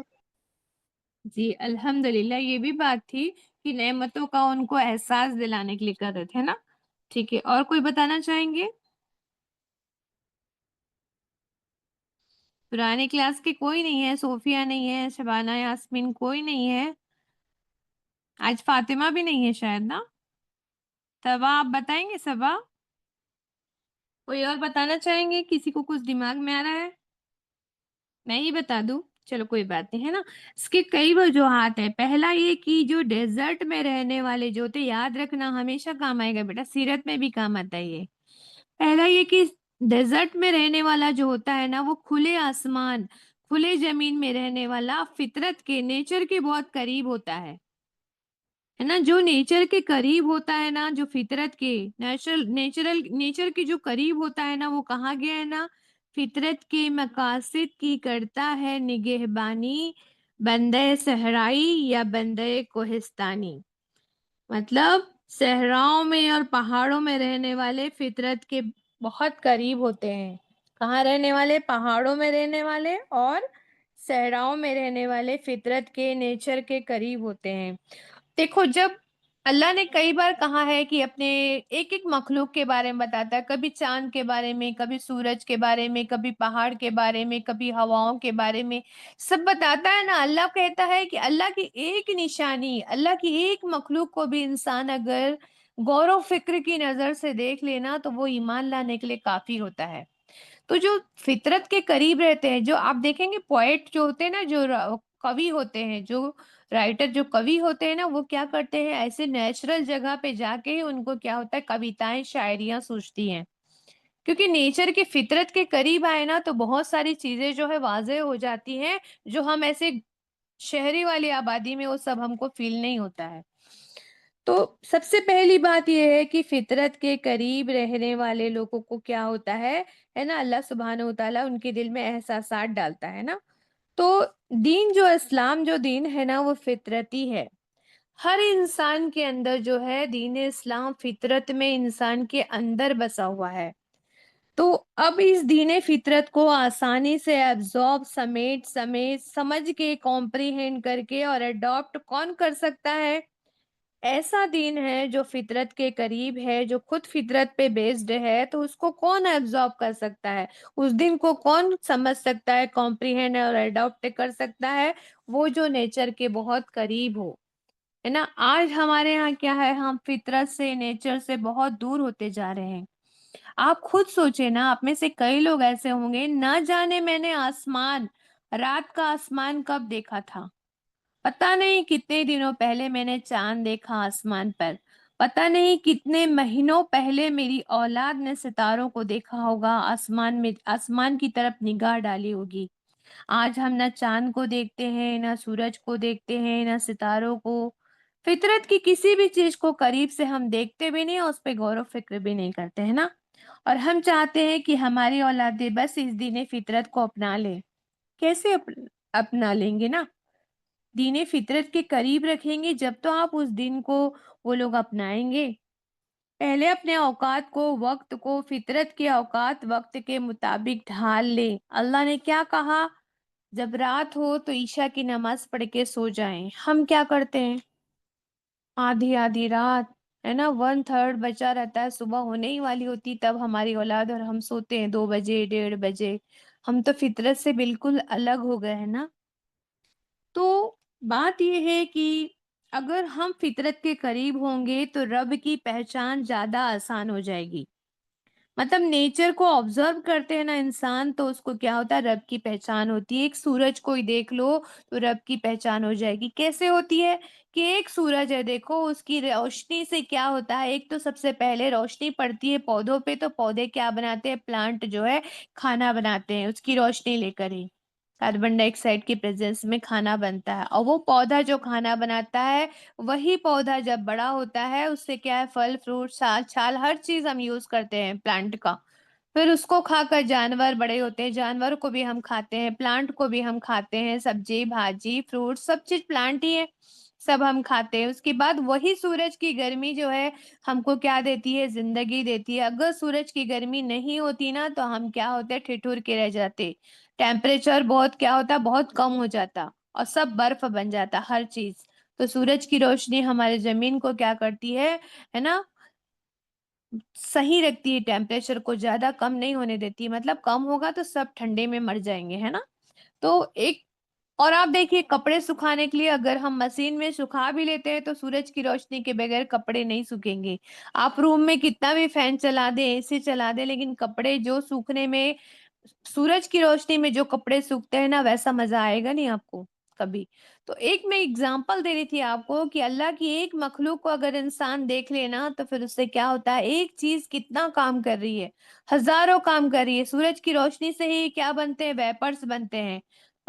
جی الحمدللہ، یہ بھی بات تھی کہ نعمتوں کا ان کو احساس دلانے کے لیے کر رہے تھے نا۔ ٹھیک ہے، اور کوئی بتانا چاہیں گے؟ پرانے کلاس کے کوئی نہیں ہے؟ صوفیہ نہیں ہے، شبانہ یاسمین کوئی نہیں ہے؟ آج فاطمہ بھی نہیں ہے شاید نا؟ صبا آپ بتائیں گے؟ صبا کوئی اور بتانا چاہیں گے؟ کسی کو کچھ دماغ میں آ رہا ہے؟ میں ہی بتا دوں؟ چلو کوئی بات نہیں، ہے نا۔ اس کے کئی وجوہات ہیں۔ پہلا یہ کہ جو ڈیزرٹ میں رہنے والے جو تھے، یاد رکھنا ہمیشہ کام آئے گا بیٹا، سیرت میں بھی کام آتا ہے یہ۔ پہلا یہ کہ ڈیزرٹ میں رہنے والا جو ہوتا ہے نا، وہ کھلے آسمان، کھلے زمین میں رہنے والا فطرت کے، نیچر کے بہت قریب ہوتا ہے نا۔ جو نیچر کے قریب ہوتا ہے نا، جو فطرت کے نیچر کے جو قریب ہوتا ہے نا، وہ کہاں گیا ہے نا؟ فطرت کے مقاصد کی کرتا ہے نگہبانی، بندے صحرائی یا بندے کوہستانی۔ مطلب صحراؤں میں اور پہاڑوں میں رہنے والے فطرت کے بہت قریب ہوتے ہیں۔ کہاں رہنے والے؟ پہاڑوں میں رہنے والے اور صحراؤں میں رہنے والے فطرت کے، نیچر کے قریب ہوتے ہیں۔ دیکھو، جب اللہ نے کئی بار کہا ہے کہ اپنے ایک ایک مخلوق کے بارے میں بتاتا ہے، کبھی چاند کے بارے میں، کبھی سورج کے بارے میں، کبھی پہاڑ کے بارے میں، کبھی ہواؤں کے بارے میں، سب بتاتا ہے نا۔ اللہ کہتا ہے کہ اللہ کی ایک نشانی، اللہ کی ایک مخلوق کو بھی انسان اگر غور و فکر کی نظر سے دیکھ لینا تو وہ ایمان لانے کے لیے کافی ہوتا ہے۔ تو جو فطرت کے قریب رہتے ہیں، جو آپ دیکھیں گے پوئٹ جو ہوتے ہیں نا، جو کوی ہوتے ہیں، جو رائٹر، جو کوی ہوتے ہیں نا، وہ کیا کرتے ہیں؟ ایسے نیچرل جگہ پہ جا کے ان کو کیا ہوتا ہے؟ کویتائیں، شاعریاں سوچتی ہیں، کیونکہ نیچر کی فطرت کے قریب آئے نا تو بہت ساری چیزیں جو ہے واضح ہو جاتی ہیں، جو ہم ایسے شہری والی آبادی میں وہ سب ہم کو فیل نہیں ہوتا ہے۔ تو سب سے پہلی بات یہ ہے کہ فطرت کے قریب رہنے والے لوگوں کو کیا ہوتا ہے نا، اللہ سبحانہ و تعالیٰ ان کے دل میں احساسات ڈالتا ہے نا۔ تو دین جو اسلام جو دین ہے نا، وہ فطرتی ہے۔ ہر انسان کے اندر جو ہے دین اسلام فطرت میں انسان کے اندر بسا ہوا ہے. تو اب اس دین فطرت کو آسانی سے ایبزارب سمیٹ سمجھ کے کمپریہینڈ کر کے اور اڈاپٹ کون کر سکتا ہے؟ ایسا دین ہے جو فطرت کے قریب ہے، جو خود فطرت پہ بیسڈ ہے، تو اس کو کون ایبزارب کر سکتا ہے؟ اس دن کو کون سمجھ سکتا ہے، کمپریہینڈ اور اڈاپٹ کر سکتا ہے؟ وہ جو نیچر کے بہت قریب ہو، ہے نا. آج ہمارے یہاں کیا ہے، ہم فطرت سے نیچر سے بہت دور ہوتے جا رہے ہیں. آپ خود سوچیں نا، آپ میں سے کئی لوگ ایسے ہوں گے، نہ جانے میں نے رات کا آسمان کب دیکھا تھا، پتہ نہیں کتنے دنوں پہلے میں نے چاند دیکھا آسمان پر، پتہ نہیں کتنے مہینوں پہلے میری اولاد نے ستاروں کو دیکھا ہوگا، آسمان کی طرف نگاہ ڈالی ہوگی. آج ہم نہ چاند کو دیکھتے ہیں، نہ سورج کو دیکھتے ہیں، نہ ستاروں کو. فطرت کی کسی بھی چیز کو قریب سے ہم دیکھتے بھی نہیں اور اس پہ غور و فکر بھی نہیں کرتے ہیں نا. اور ہم چاہتے ہیں کہ ہماری اولادیں بس اس دین فطرت کو اپنا لیں. کیسے اپنا لیں گے نا؟ دین فطرت کے قریب رکھیں گے جب تو آپ اس دن کو وہ لوگ اپنائیں گے. پہلے اپنے اوقات کو، وقت کو فطرت کے اوقات وقت کے مطابق ڈھال لیں. اللہ نے کیا کہا؟ جب رات ہو تو عشاء کی نماز پڑھ کے سو جائیں. ہم کیا کرتے ہیں؟ آدھی رات، ہے نا، 1/3 بچا رہتا ہے، صبح ہونے ہی والی ہوتی تب ہماری اولاد اور ہم سوتے ہیں 2 بجے 1:30 بجے. ہم تو فطرت سے بالکل الگ ہو گئے ہیں نا. تو بات یہ ہے کہ اگر ہم فطرت کے قریب ہوں گے تو رب کی پہچان زیادہ آسان ہو جائے گی. مطلب نیچر کو آبزرو کرتے ہیں نا انسان، تو اس کو کیا ہوتا ہے، رب کی پہچان ہوتی ہے. ایک سورج کو ہی دیکھ لو تو رب کی پہچان ہو جائے گی. کیسے ہوتی ہے کہ ایک سورج ہے، دیکھو اس کی روشنی سے کیا ہوتا ہے. ایک تو سب سے پہلے روشنی پڑتی ہے پودوں پہ، تو پودے کیا بناتے ہیں، پلانٹ جو ہے کھانا بناتے ہیں اس کی روشنی لے کر ہی. کاربن ڈائی آکسائڈ کی پریزنس میں کھانا بنتا ہے، اور وہ پودا جو کھانا بناتا ہے وہی پودا جب بڑا ہوتا ہے اس سے کیا ہے، پھل فروٹ چھال ہر چیز ہم یوز کرتے ہیں پلانٹ کا. پھر اس کو کھا کر جانور بڑے ہوتے ہیں، جانور کو بھی ہم کھاتے ہیں، پلانٹ کو بھی ہم کھاتے ہیں، سبزی بھاجی فروٹ سب چیز پلانٹ ہی ہے، سب ہم کھاتے ہیں. اس کے بعد وہی سورج کی گرمی جو ہے ہم کو کیا دیتی ہے، زندگی دیتی ہے. اگر سورج کی گرمی نہیں ہوتی نا تو ہم کیا ہوتے، ٹھٹور کے رہ جاتے. ٹیمپریچر بہت کیا ہوتا، بہت کم ہو جاتا اور سب برف بن جاتا ہر چیز. تو سورج کی روشنی ہمارے زمین کو کیا کرتی ہے نا، صحیح رکھتی ہے، ٹیمپریچر کو زیادہ کم نہیں ہونے دیتی. مطلب کم ہوگا تو سب ٹھنڈے میں مر جائیں گے، ہے نا. تو ایک اور آپ دیکھیے، کپڑے سکھانے کے لیے اگر ہم مشین میں سکھا بھی لیتے ہیں تو سورج کی روشنی کے بغیر کپڑے نہیں سوکھیں گے. آپ روم میں کتنا بھی فین چلا دیں، اے سی چلا دیں، لیکن کپڑے جو سوکھنے میں، سورج کی روشنی میں جو کپڑے سوکھتے ہیں نا، ویسا مزہ آئے گا نہیں آپ کو کبھی. تو ایک میں اگزامپل دے رہی تھی آپ کو کہ اللہ کی ایک مخلوق کو اگر انسان دیکھ لینا تو پھر اس سے کیا ہوتا ہے، ایک چیز کتنا کام کر رہی ہے، ہزاروں کام کر رہی ہے. سورج کی روشنی سے ہی کیا بنتے ہیں، ویپرز بنتے ہیں.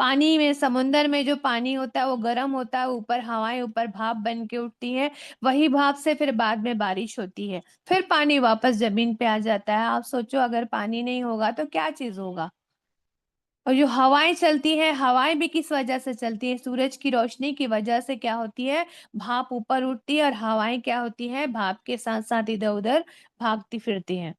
پانی میں، سمندر میں جو پانی ہوتا ہے وہ گرم ہوتا ہے، اوپر ہوائیں اوپر بھاپ بن کے اٹھتی ہے، وہی بھاپ سے پھر بعد میں بارش ہوتی ہے، پھر پانی واپس زمین پہ آ جاتا ہے. آپ سوچو اگر پانی نہیں ہوگا تو کیا چیز ہوگا. اور جو ہوائیں چلتی ہیں، ہوائیں بھی کس وجہ سے چلتی ہیں، سورج کی روشنی کی وجہ سے کیا ہوتی ہے، بھاپ اوپر اٹھتی ہے، اور ہوائیں کیا ہوتی ہیں، بھاپ کے ساتھ ساتھ ادھر ادھر بھاگتی پھرتی ہیں.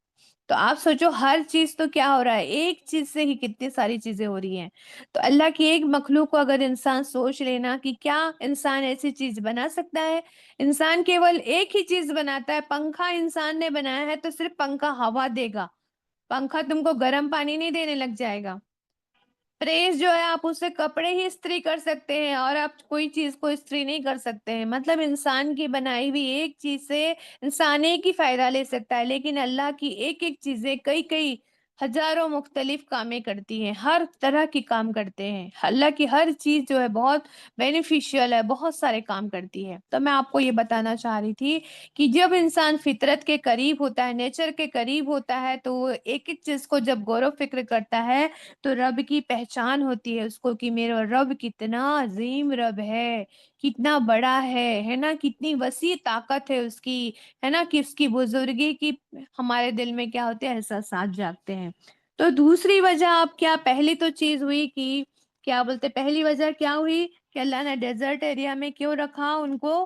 تو آپ سوچو ہر چیز تو کیا ہو رہا ہے، ایک چیز سے ہی کتنی ساری چیزیں ہو رہی ہیں. تو اللہ کی ایک مخلوق کو اگر انسان سوچ لینا کہ کیا انسان ایسی چیز بنا سکتا ہے. انسان کیول ایک ہی چیز بناتا ہے، پنکھا انسان نے بنایا ہے تو صرف پنکھا ہوا دے گا، پنکھا تم کو گرم پانی نہیں دینے لگ جائے گا. پریس جو ہے آپ اس سے کپڑے ہی استری کر سکتے ہیں اور آپ کوئی چیز کو استری نہیں کر سکتے ہیں. مطلب انسان کی بنائی ہوئی ایک چیز سے انسان ایک ہی فائدہ لے سکتا ہے، لیکن اللہ کی ایک ایک چیزیں کئی ہزاروں مختلف کامیں کرتی ہیں، ہر طرح کی کام کرتے ہیں. اللہ کی ہر چیز جو ہے بہت بینیفیشیل ہے، بہت سارے کام کرتی ہے. تو میں آپ کو یہ بتانا چاہ رہی تھی کہ جب انسان فطرت کے قریب ہوتا ہے، نیچر کے قریب ہوتا ہے، تو وہ ایک ایک چیز کو جب غور و فکر کرتا ہے تو رب کی پہچان ہوتی ہے اس کو کہ میرا رب کتنا عظیم رب ہے، کتنا بڑا ہے نا، کتنی وسیع طاقت ہے اس کی، ہے نا، کہ اس کی بزرگی کی ہمارے دل میں کیا ہوتے ہیں، احساسات جاگتے ہیں. تو دوسری وجہ آپ کیا، پہلی تو چیز ہوئی کہ کیا بولتے، پہلی وجہ کیا ہوئی کہ اللہ نے ڈیزرٹ ایریا میں کیوں رکھا ان کو،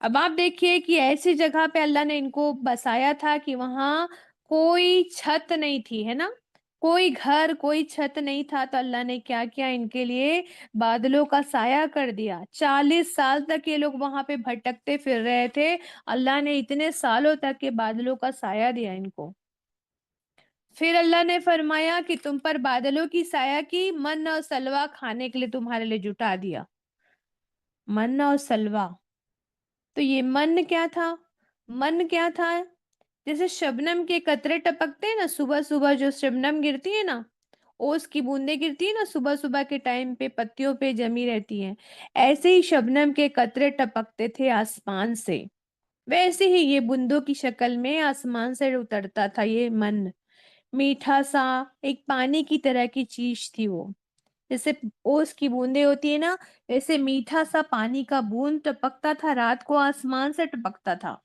اب آپ دیکھیے کہ ایسی جگہ پہ اللہ نے ان کو بسایا تھا کہ وہاں کوئی چھت نہیں تھی، ہے نا، کوئی گھر کوئی چھت نہیں تھا، تو اللہ نے کیا کیا ان کے لیے بادلوں کا سایہ کر دیا۔ 40 سال تک یہ لوگ وہاں پہ بھٹکتے پھر رہے تھے، اللہ نے اتنے سالوں تک کے بادلوں کا سایہ دیا ان کو۔ پھر اللہ نے فرمایا کہ تم پر بادلوں کی سایہ کی، من اور سلوا کھانے کے لیے تمہارے لیے جٹا دیا، من اور سلوا۔ تو یہ من کیا تھا؟ من کیا تھا؟ جیسے شبنم کے قطرے ٹپکتے ہیں نا، صبح صبح جو شبنم گرتی ہے نا، اوس کی بوندیں گرتی ہیں نا صبح صبح کے ٹائم پہ پتیوں پہ جمی رہتی ہیں، ایسے ہی شبنم کے قطرے ٹپکتے تھے آسمان سے، ویسے ہی یہ بوندوں کی شکل میں آسمان سے اترتا تھا یہ من، میٹھا سا ایک پانی کی طرح کی چیز تھی وہ، جیسے اوس کی بوندیں ہوتی ہے نا، ویسے میٹھا سا پانی کا بوند ٹپکتا تھا، رات کو آسمان سے ٹپکتا تھا۔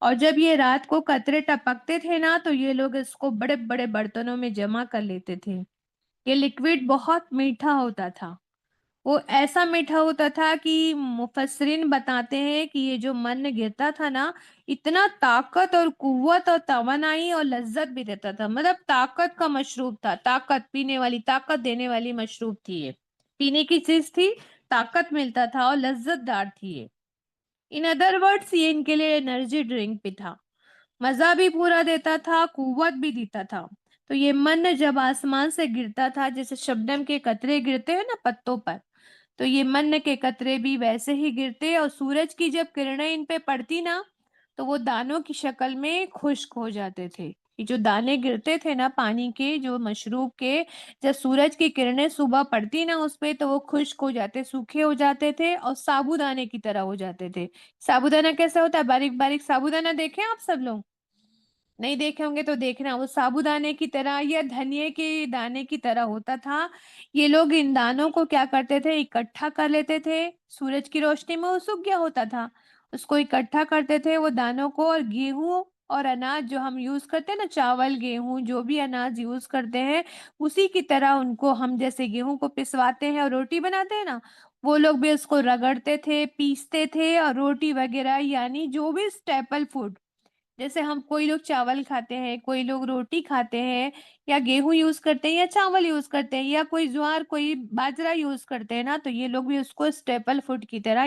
اور جب یہ رات کو قطرے ٹپکتے تھے نا تو یہ لوگ اس کو بڑے بڑے برتنوں میں جمع کر لیتے تھے۔ یہ لیکوڈ بہت میٹھا ہوتا تھا، وہ ایسا میٹھا ہوتا تھا کہ مفسرین بتاتے ہیں کہ یہ جو من گرتا تھا نا، اتنا طاقت اور قوت اور توانائی اور لذت بھی دیتا تھا، مطلب طاقت کا مشروب تھا، طاقت پینے والی، طاقت دینے والی مشروب تھی یہ، پینے کی چیز تھی، طاقت ملتا تھا اور لذت دار تھی یہ۔ ان ادر ورڈز یہ ان کے لیے انرجی ڈرنک بھی تھا، مزہ بھی پورا دیتا تھا، قوت بھی دیتا تھا۔ تو یہ من جب آسمان سے گرتا تھا، جیسے شبنم کے قطرے گرتے ہیں نا پتوں پر، تو یہ من کے قطرے بھی ویسے ہی گرتے، اور سورج کی جب کرنیں ان پہ پڑتی نا تو وہ دانوں کی شکل میں خشک ہو جاتے تھے۔ یہ جو دانے گرتے تھے نا پانی کے، جو مشروب کے، جب سورج کی کرنیں صبح پڑتی نا اس پہ تو وہ خشک ہو جاتے، سوکھے ہو جاتے تھے اور سابودانے کی طرح ہو جاتے تھے۔ سابودانہ کیسا ہوتا ہے؟ باریک باریک سابودانہ دیکھیں آپ سب لوگ؟ نہیں دیکھے ہوں گے تو دیکھنا، وہ سابودانے کی طرح یا دھنیے کے دانے کی طرح ہوتا تھا۔ یہ لوگ ان دانوں کو کیا کرتے تھے؟ اکٹھا کر لیتے تھے، سورج کی روشنی میں وہ سوکھ گیا ہوتا تھا، اس کو اکٹھا کرتے تھے وہ دانوں کو، اور گیہوں اور اناج جو ہم یوز کرتے ہیں نا، چاول گیہوں جو بھی اناج یوز کرتے ہیں، اسی کی طرح ان کو ہم جیسے گیہوں کو پسواتے ہیں اور روٹی بناتے ہیں نا، وہ لوگ بھی اس کو رگڑتے تھے، پیستے تھے، اور روٹی وغیرہ یعنی جو بھی اسٹیپل فوڈ، جیسے ہم کوئی لوگ چاول کھاتے ہیں، کوئی لوگ روٹی کھاتے ہیں، یا گیہوں یوز کرتے ہیں، یا چاول یوز کرتے ہیں، یا کوئی جوار کوئی باجرہ یوز کرتے ہیں نا، تو یہ لوگ بھی اس کو اسٹیپل فوڈ کی طرح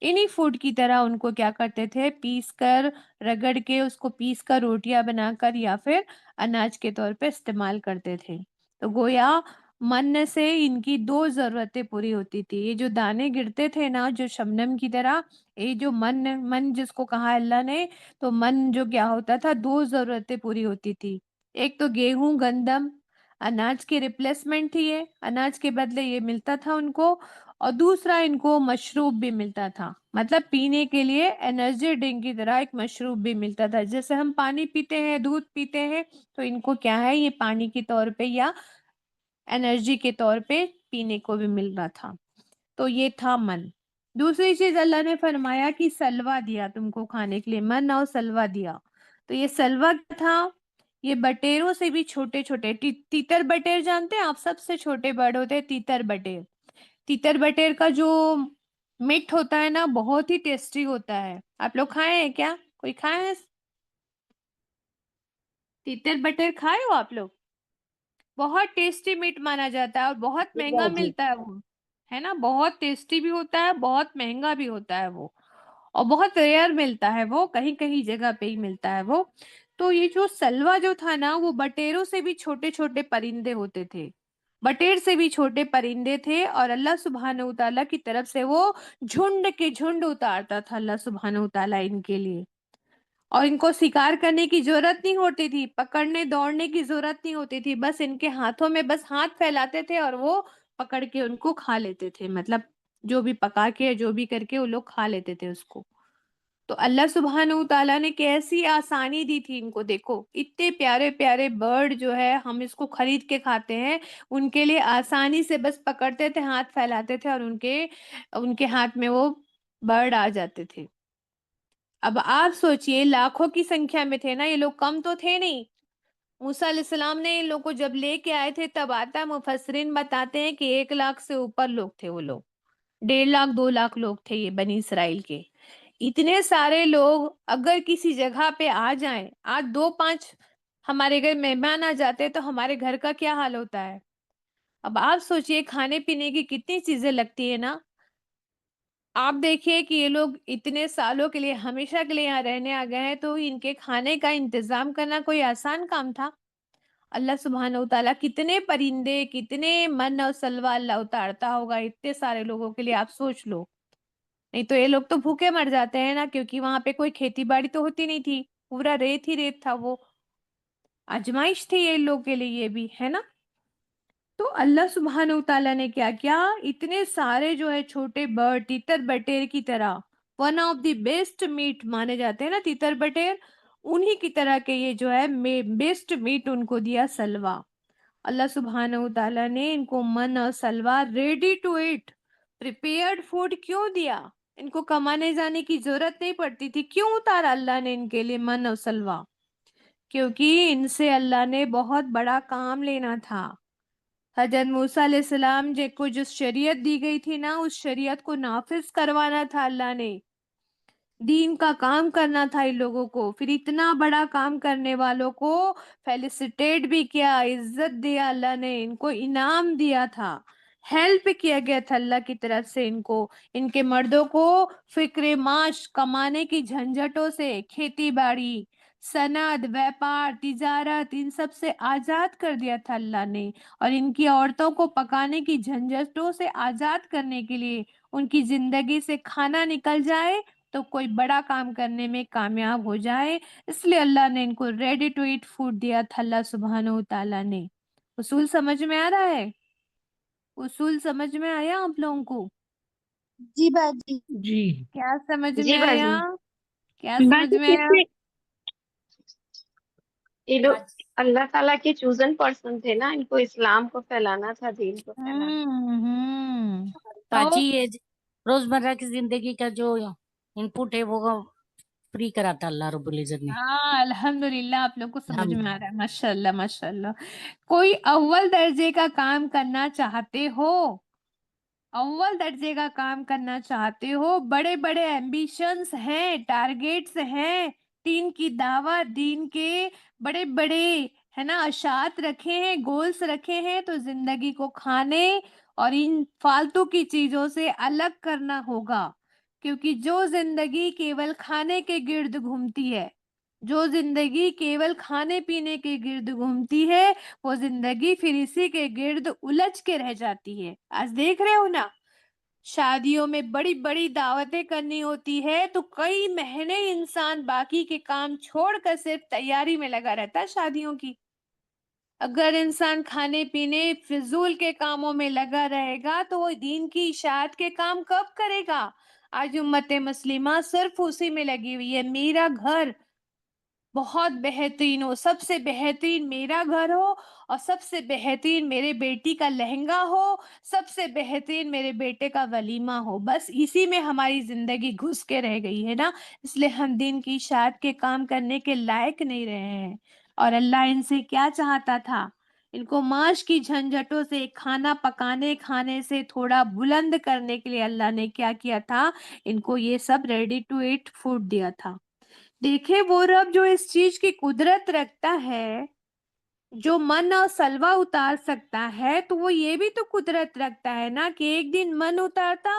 انہی فوڈ کی طرح ان کو کیا کرتے تھے؟ پیس کر، رگڑ کے اس کو پیس کر روٹیاں بنا کر یا پھر اناج کے طور پہ استعمال کرتے تھے۔ تو گویا من سے ان کی 2 ضرورتیں پوری ہوتی تھی۔ یہ جو دانے گرتے تھے نا جو شبنم کی طرح، یہ جو من جس کو کہا اللہ نے، تو من جو کیا ہوتا تھا، 2 ضرورتیں پوری ہوتی تھی۔ ایک تو گیہوں گندم اناج کی ریپلیسمنٹ تھی، یہ اناج کے بدلے یہ ملتا تھا ان کو، اور دوسرا ان کو مشروب بھی ملتا تھا، مطلب پینے کے لیے انرجی ڈرنک کی طرح ایک مشروب بھی ملتا تھا، جیسے ہم پانی پیتے ہیں، دودھ پیتے ہیں، تو ان کو کیا ہے، یہ پانی کے طور پہ یا انرجی کے طور پہ پینے کو بھی مل رہا تھا۔ تو یہ تھا من۔ دوسری چیز اللہ نے فرمایا کہ سلوا دیا تم کو کھانے کے لیے، من اور سلوا دیا۔ تو یہ سلوا کیا تھا؟ یہ بٹیروں سے بھی چھوٹے چھوٹے، تیتر بٹیر جانتے ہیں آپ؟ سب سے چھوٹے برڈ ہوتے ہیں تیتر بٹیر۔ تیتر بٹیر کا جو میٹ ہوتا ہے نا بہت ہی ٹیسٹی ہوتا ہے، آپ لوگ کھائے ہیں کیا؟ کوئی کھائے ہیں تیتر بٹیر؟ کھائے ہو آپ لوگ؟ بہت ٹیسٹی میٹ مانا جاتا ہے اور بہت مہنگا باجی ملتا ہے وہ، ہے نا، بہت ٹیسٹی بھی ہوتا ہے، بہت مہنگا بھی ہوتا ہے وہ، اور بہت ریئر ملتا ہے وہ، کہیں کہیں جگہ پہ ہی ملتا ہے وہ۔ تو یہ جو سلوا جو تھا نا وہ بٹیروں سے بھی چھوٹے چھوٹے پرندے ہوتے تھے، بٹیر سے بھی چھوٹے پرندے تھے، اور اللہ سبحانہ وتعالیٰ کی طرف سے وہ جھنڈ کے جھنڈ اتارتا تھا اللہ سبحانہ وتعالیٰ ان کے لیے، اور ان کو شکار کرنے کی ضرورت نہیں ہوتی تھی، پکڑنے دوڑنے کی ضرورت نہیں ہوتی تھی، بس ان کے ہاتھوں میں بس ہاتھ پھیلاتے تھے اور وہ پکڑ کے ان کو کھا لیتے تھے، مطلب جو بھی پکا کے جو بھی کر کے وہ لوگ کھا لیتے تھے اس کو۔ تو اللہ سبحانہ وتعالیٰ نے کیسی آسانی دی تھی ان کو، دیکھو اتنے پیارے پیارے برڈ جو ہے ہم اس کو خرید کے کھاتے ہیں، ان کے لیے آسانی سے بس پکڑتے تھے، ہاتھ پھیلاتے تھے اور ان کے ہاتھ میں وہ برڈ آ جاتے تھے۔ اب آپ سوچئے لاکھوں کی سنکھیا میں تھے نا یہ لوگ، کم تو تھے نہیں۔ موسیٰ علیہ السلام نے ان لوگوں کو جب لے کے آئے تھے تب آتا ہے، مفسرین بتاتے ہیں کہ 1 لاکھ سے اوپر لوگ تھے وہ لوگ، 1.5 لاکھ 2 لاکھ لوگ تھے یہ بنی اسرائیل کے، اتنے سارے لوگ اگر کسی جگہ پہ آ جائیں، آج 2-5 ہمارے گھر مہمان آ جاتے تو ہمارے گھر کا کیا حال ہوتا ہے؟ اب آپ سوچئے کھانے پینے کی کتنی چیزیں لگتی ہے نا. آپ دیکھیے کہ یہ لوگ اتنے سالوں کے لیے ہمیشہ کے لیے یہاں رہنے آ گئے ہیں، تو ان کے کھانے کا انتظام کرنا کوئی آسان کام تھا؟ اللہ سبحانہ و تعالیٰ کتنے پرندے، کتنے من اور سلوہ اللہ اتارتا ہوگا اتنے سارے لوگوں کے لیے، آپ سوچ لو. نہیں تو یہ لوگ تو بھوکے مر جاتے ہیں نا، کیونکہ وہاں پہ کوئی کھیتی باڑی تو ہوتی نہیں تھی، پورا ریت ہی ریت تھا. وہ آزمائش تھی یہ لوگ کے لیے، یہ بھی ہے نا. تو اللہ سبحانہ وتعالیٰ نے کیا کیا، اتنے سارے جو ہے چھوٹے برڈ، تیتر بٹیر کی طرح، one of the best meat مانے جاتے ہیں نا تیتر بٹیر، انہی کی طرح کے یہ جو ہے بیسٹ میٹ ان کو دیا سلوا. اللہ سبحانہ وتعالیٰ نے ان کو من اور سلوا ready to eat prepared food کیوں دیا؟ ان کو کمانے جانے کی ضرورت نہیں پڑتی تھی. کیوں اتارا اللہ نے ان کے لیے من اور سلوا؟ کیونکہ ان سے اللہ نے بہت بڑا کام لینا تھا. حضرت موسیٰ علیہ السلام کو جو شریعت دی گئی تھی نا، اس شریعت کو نافذ کروانا تھا اللہ نے، دین کا کام کرنا تھا ان لوگوں کو. پھر اتنا بڑا کام کرنے والوں کو فیلسٹیٹ بھی کیا، عزت دیا اللہ نے، ان کو انعام دیا تھا، ہیلپ کیا گیا تھا اللہ کی طرف سے ان کو. ان کے مردوں کو فکر معاش، کمانے کی جھنجھٹوں سے، کھیتی باڑی، سند، ویپار، تجارت، ان سب سے آزاد کر دیا تھا اللہ نے. اور ان کی عورتوں کو پکانے کی جھنجھٹوں سے آزاد کرنے کے لیے، ان کی زندگی سے کھانا نکل جائے تو کوئی بڑا کام کرنے میں کامیاب ہو جائے. اس لیے اللہ نے ان کو ریڈی ٹو ایٹ فوڈ دیا تھا اللہ سبحانہ وتعالیٰ نے. اصول سمجھ میں آ رہا ہے؟ اصول سمجھ میں آیا آپ لوگوں کو؟ جی باجی. جی کیا سمجھ جی میں آیا؟ باجی. کیا سمجھ باجی میں آیا؟ کتنے یہ لوگ اللہ تعالیٰ کے چوزن پرسن تھے نا، ان کو اسلام کو پھیلانا تھا، دین کو پھیلانا ہوں. باجی یہ روزمرہ کی زندگی کا جو انپٹ ہے وہ فری کراتا اللہ رب العزت نے. ہاں الحمدللہ آپ لوگ کو سمجھ میں آ الحمدللہ. رہا ہے، ماشاء اللہ ماشاء اللہ. کوئی اول درجے کا کام کرنا چاہتے ہو، اول درجے کا کام کرنا چاہتے ہو، بڑے بڑے ایمبیشنز ہیں، ٹارگیٹس ہیں، دین کی دعوت، دین کے بڑے بڑے ہے نا اشاعت رکھے ہیں، گولز رکھے ہیں، تو زندگی کو کھانے اور ان فالتو کی چیزوں سے الگ کرنا ہوگا. کیونکہ جو زندگی کیول کھانے کے گرد گھومتی ہے، جو زندگی کیول کھانے پینے کے گرد گھومتی ہے، وہ زندگی پھر اسی کے گرد الجھ کے رہ جاتی ہے. آج دیکھ رہے ہو نا، شادیوں میں بڑی بڑی دعوتیں کرنی ہوتی ہے تو کئی مہینے انسان باقی کے کام چھوڑ کر صرف تیاری میں لگا رہتا ہے شادیوں کی. اگر انسان کھانے پینے فضول کے کاموں میں لگا رہے گا تو وہ دین کی اشاعت کے کام کب کرے گا؟ آج امت مسلمہ صرف اسی میں لگی ہوئی ہے، میرا گھر بہت بہترین ہو، سب سے بہترین میرا گھر ہو، اور سب سے بہترین میرے بیٹی کا لہنگا ہو، سب سے بہترین میرے بیٹے کا ولیمہ ہو. بس اسی میں ہماری زندگی گھس کے رہ گئی ہے نا، اس لیے ہم دین کی اشاعت کے کام کرنے کے لائق نہیں رہے ہیں. اور اللہ ان سے کیا چاہتا تھا؟ ان کو معاش کی جھنجھٹوں سے، کھانا پکانے کھانے سے تھوڑا بلند کرنے کے لیے اللہ نے کیا کیا تھا؟ ان کو یہ سب ریڈی ٹو ایٹ فوڈ دیا تھا. دیکھیں وہ رب جو اس چیز کی قدرت رکھتا ہے، جو من اور سلوہ اتار سکتا ہے، تو وہ یہ بھی تو قدرت رکھتا ہے نا کہ ایک دن من اتارتا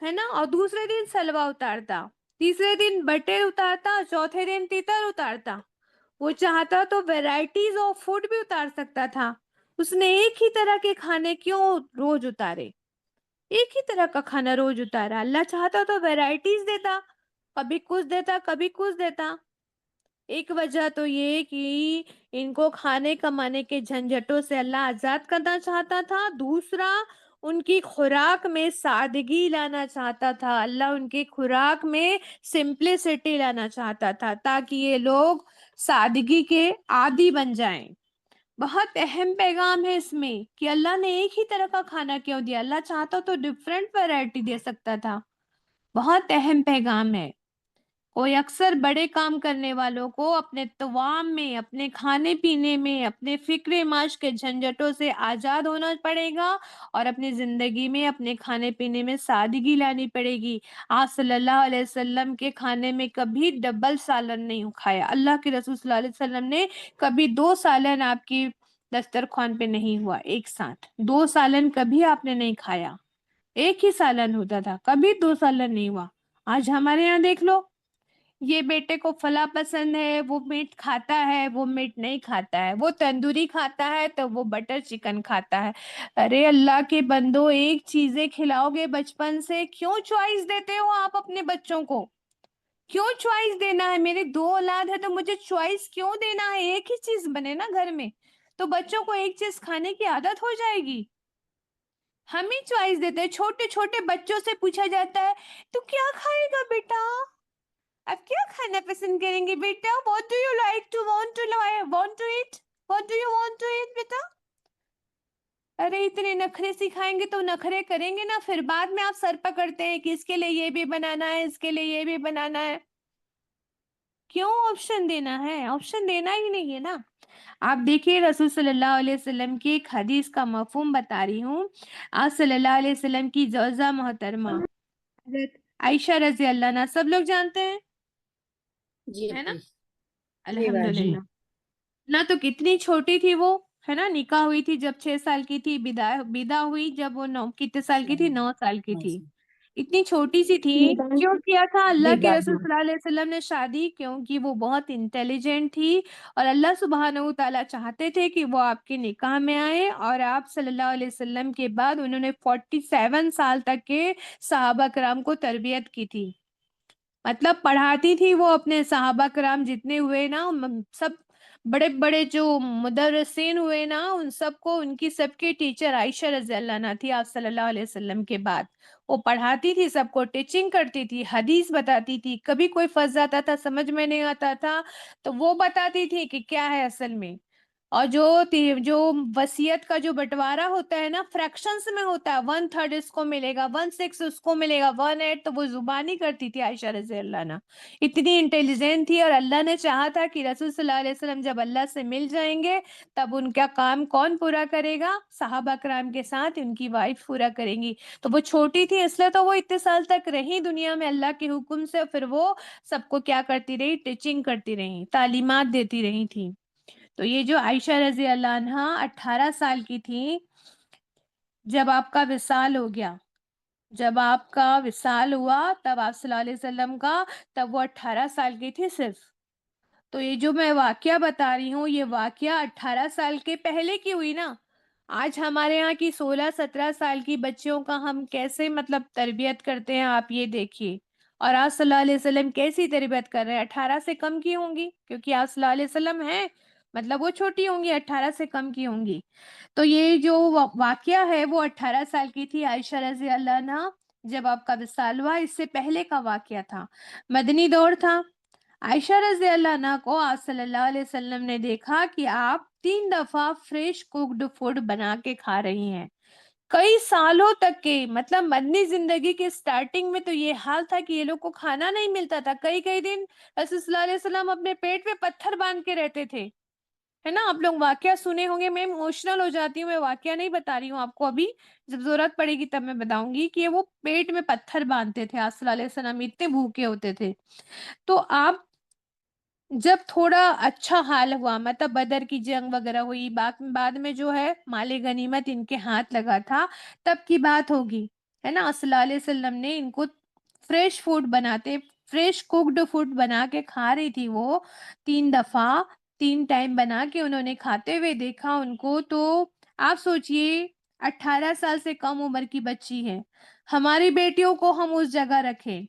ہے نا، اور دوسرے دن سلوہ اتارتا، تیسرے دن بٹیر اتارتا، چوتھے دن تیتر اتارتا. وہ چاہتا تو ویرائٹیز آف فوڈ بھی اتار سکتا تھا. اس نے ایک ہی طرح کے کھانے کیوں روز اتارے؟ ایک ہی طرح کا کھانا روز اتارا. اللہ چاہتا تو ویرائٹیز دیتا، کبھی کچھ دیتا کبھی کچھ دیتا. ایک وجہ تو یہ کہ ان کو کھانے کمانے کے جھنجھٹوں سے اللہ آزاد کرنا چاہتا تھا. دوسرا، ان کی خوراک میں سادگی لانا چاہتا تھا. اللہ ان کی خوراک میں سمپلسٹی لانا چاہتا تھا تاکہ یہ لوگ سادگی کے عادی بن جائیں. بہت اہم پیغام ہے اس میں کہ اللہ نے ایک ہی طرح کا کھانا کیوں دیا؟ اللہ چاہتا تو ڈفرینٹ ویرائٹی دے سکتا تھا. بہت اہم پیغام ہے. کوئی اکثر بڑے کام کرنے والوں کو اپنے توام میں، اپنے کھانے پینے میں، اپنے فکر معاش کے جھنجھٹوں سے آزاد ہونا پڑے گا، اور اپنی زندگی میں اپنے کھانے پینے میں سادگی لانی پڑے گی۔ آپ صلی اللہ علیہ وسلم کے کھانے میں کبھی ڈبل سالن نہیں کھایا، اللہ کے رسول صلی اللہ علیہ وسلم نے کبھی 2 سالن آپ کی دسترخوان پہ نہیں ہوا ایک ساتھ، 2 سالن کبھی آپ نے نہیں کھایا، ایک ہی سالن ہوتا تھا، کبھی 2 سالن نہیں ہوا۔ آج ہمارے یہاں دیکھ لو، یہ بیٹے کو فلاں پسند ہے، وہ میٹ کھاتا ہے، وہ میٹ نہیں کھاتا ہے، وہ تندوری کھاتا ہے تو وہ بٹر چکن کھاتا ہے۔ ارے اللہ کے بندو، ایک چیزیں کھلاؤ گے بچپن سے، کیوں چوائس دیتے ہو آپ اپنے بچوں کو؟ کیوں چوائس دینا ہے؟ میرے 2 اولاد ہے تو مجھے چوائس کیوں دینا ہے؟ ایک ہی چیز بنے نا گھر میں، تو بچوں کو ایک چیز کھانے کی عادت ہو جائے گی۔ ہم ہی چوائس دیتے ہیں، چھوٹے چھوٹے بچوں سے پوچھا جاتا ہے تو کیا کھائے گا بیٹا، آپ کیا کھانا پسند کریں گے بیٹا، what do you like to want to eat, what do you want to eat بیٹا؟ ارے اتنے نخرے سکھائیں گے تو نخرے کریں گے نا، پھر بعد میں آپ سر پکڑتے ہیں کہ اس کے لیے یہ بھی بنانا ہے، اس کے لیے یہ بھی بنانا ہے۔ کیوں آپشن دینا ہے؟ آپشن دینا ہی نہیں ہے نا۔ آپ دیکھیے رسول صلی اللہ علیہ وسلم کی ایک حدیث کا مفہوم بتا رہی ہوں۔ آپ صلی اللہ علیہ وسلم کی زوجہ محترمہ حضرت عائشہ رضی اللہ عنہا سب لوگ جانتے ہیں، جی ہے نا؟ اپی، الحمدللہ۔ نہ تو کتنی چھوٹی تھی وہ، ہے نا، نکاح ہوئی تھی جب 6 سال کی تھی، بدا ہوئی جب وہ 9 کتنے سال کی تھی، 9 سال کی تھی، اتنی چھوٹی سی تھی۔ کیوں کیا تھا اللہ کے رسول صلی اللہ علیہ وسلم نے شادی؟ کیونکہ وہ بہت انٹیلیجنٹ تھی، اور اللہ سبحانہ و تعالیٰ چاہتے تھے کہ وہ آپ کے نکاح میں آئے، اور آپ صلی اللہ علیہ وسلم کے بعد انہوں نے 47 سال تک کے صحابہ کرام کو تربیت کی تھی، مطلب پڑھاتی تھی وہ اپنے صحابہ کرام جتنے ہوئے نا، سب بڑے بڑے جو مدرسین ہوئے نا، ان سب کو، ان کی سب کی ٹیچر عائشہ رضی اللہ عنہا تھی آپ صلی اللہ علیہ وسلم کے بعد۔ وہ پڑھاتی تھی سب کو، ٹیچنگ کرتی تھی، حدیث بتاتی تھی، کبھی کوئی فرض آتا تھا سمجھ میں نہیں آتا تھا تو وہ بتاتی تھی کہ کیا ہے اصل میں۔ اور جو وصیت کا جو بٹوارا ہوتا ہے نا، فریکشنز میں ہوتا ہے، 1/3 اس کو ملے گا، 1/6 اس کو ملے گا، 1/8، تو وہ زبانی کرتی تھی عائشہ رضی اللہ عنہا۔ اتنی انٹیلیجنٹ تھی، اور اللہ نے چاہا تھا کہ رسول صلی اللہ علیہ وسلم جب اللہ سے مل جائیں گے تب ان کا کام کون پورا کرے گا؟ صحابہ کرام کے ساتھ ان کی وائف پورا کریں گی۔ تو وہ چھوٹی تھی اس لیے تو وہ اتنے سال تک رہی دنیا میں اللہ کے حکم سے، پھر وہ سب کو کیا کرتی رہی؟ ٹیچنگ کرتی رہی، تعلیمات دیتی رہی تھی۔ تو یہ جو عائشہ رضی اللہ عنہا 18 سال کی تھی جب آپ کا وصال ہو گیا، جب آپ کا وصال ہوا تب آپ صلی اللہ علیہ وسلم کا، تب وہ 18 سال کی تھی صرف۔ تو یہ جو میں واقعہ بتا رہی ہوں، یہ واقعہ 18 سال کے پہلے کی ہوئی نا۔ آج ہمارے ہاں کی 16-17 سال کی بچیوں کا ہم کیسے مطلب تربیت کرتے ہیں، آپ یہ دیکھیے، اور آپ صلی اللہ علیہ وسلم کیسی تربیت کر رہے ہیں؟ 18 سے کم کی ہوں گی، کیونکہ آپ صلی اللہ علیہ وسلم ہیں، مطلب وہ چھوٹی ہوں گی، 18 سے کم کی ہوں گی۔ تو یہ جو واقعہ ہے وہ 18 سال کی تھی عائشہ رضی اللہ عنہا جب آپ کا وصال ہوا، اس سے پہلے کا واقعہ تھا، مدنی دور تھا۔ عائشہ رضی اللہ عنہا کو آپ صلی اللہ علیہ وسلم نے دیکھا کہ آپ 3 دفعہ فریش کوکڈ فوڈ بنا کے کھا رہی ہیں، کئی سالوں تک کے، مطلب مدنی زندگی کے سٹارٹنگ میں تو یہ حال تھا کہ یہ لوگ کو کھانا نہیں ملتا تھا، کئی کئی دن رسول صلی اللہ علیہ وسلم اپنے پیٹ میں پتھر باندھ کے رہتے تھے، ہے نا؟ آپ لوگ واقعہ سنے ہوں گے، میں ایموشنل ہو جاتی ہوں، میں واقعہ نہیں بتا رہی ہوں آپ کو، ابھی جب ضرورت پڑے گی تب میں بتاؤں گی کہ وہ پیٹ میں پتھر باندھتے تھے آپ صلی اللہ علیہ وسلم، اتنے بھوکے ہوتے تھے۔ تو آپ جب تھوڑا اچھا حال ہوا، مطلب بدر کی جنگ وغیرہ ہوئی، بعد میں جو ہے مال غنیمت ان کے ہاتھ لگا تھا، تب کی بات ہوگی، ہے نا؟ صلی اللہ علیہ وسلم نے ان کو فریش فوڈ بناتے، فریش کوکڈ فوڈ بنا کے کھا رہی تھی وہ 3 دفعہ، 3 ٹائم بنا کے انہوں نے کھاتے ہوئے دیکھا ان کو۔ تو آپ سوچئے 18 سال سے کم عمر کی بچی ہے، ہماری بیٹیوں کو ہم اس جگہ رکھیں،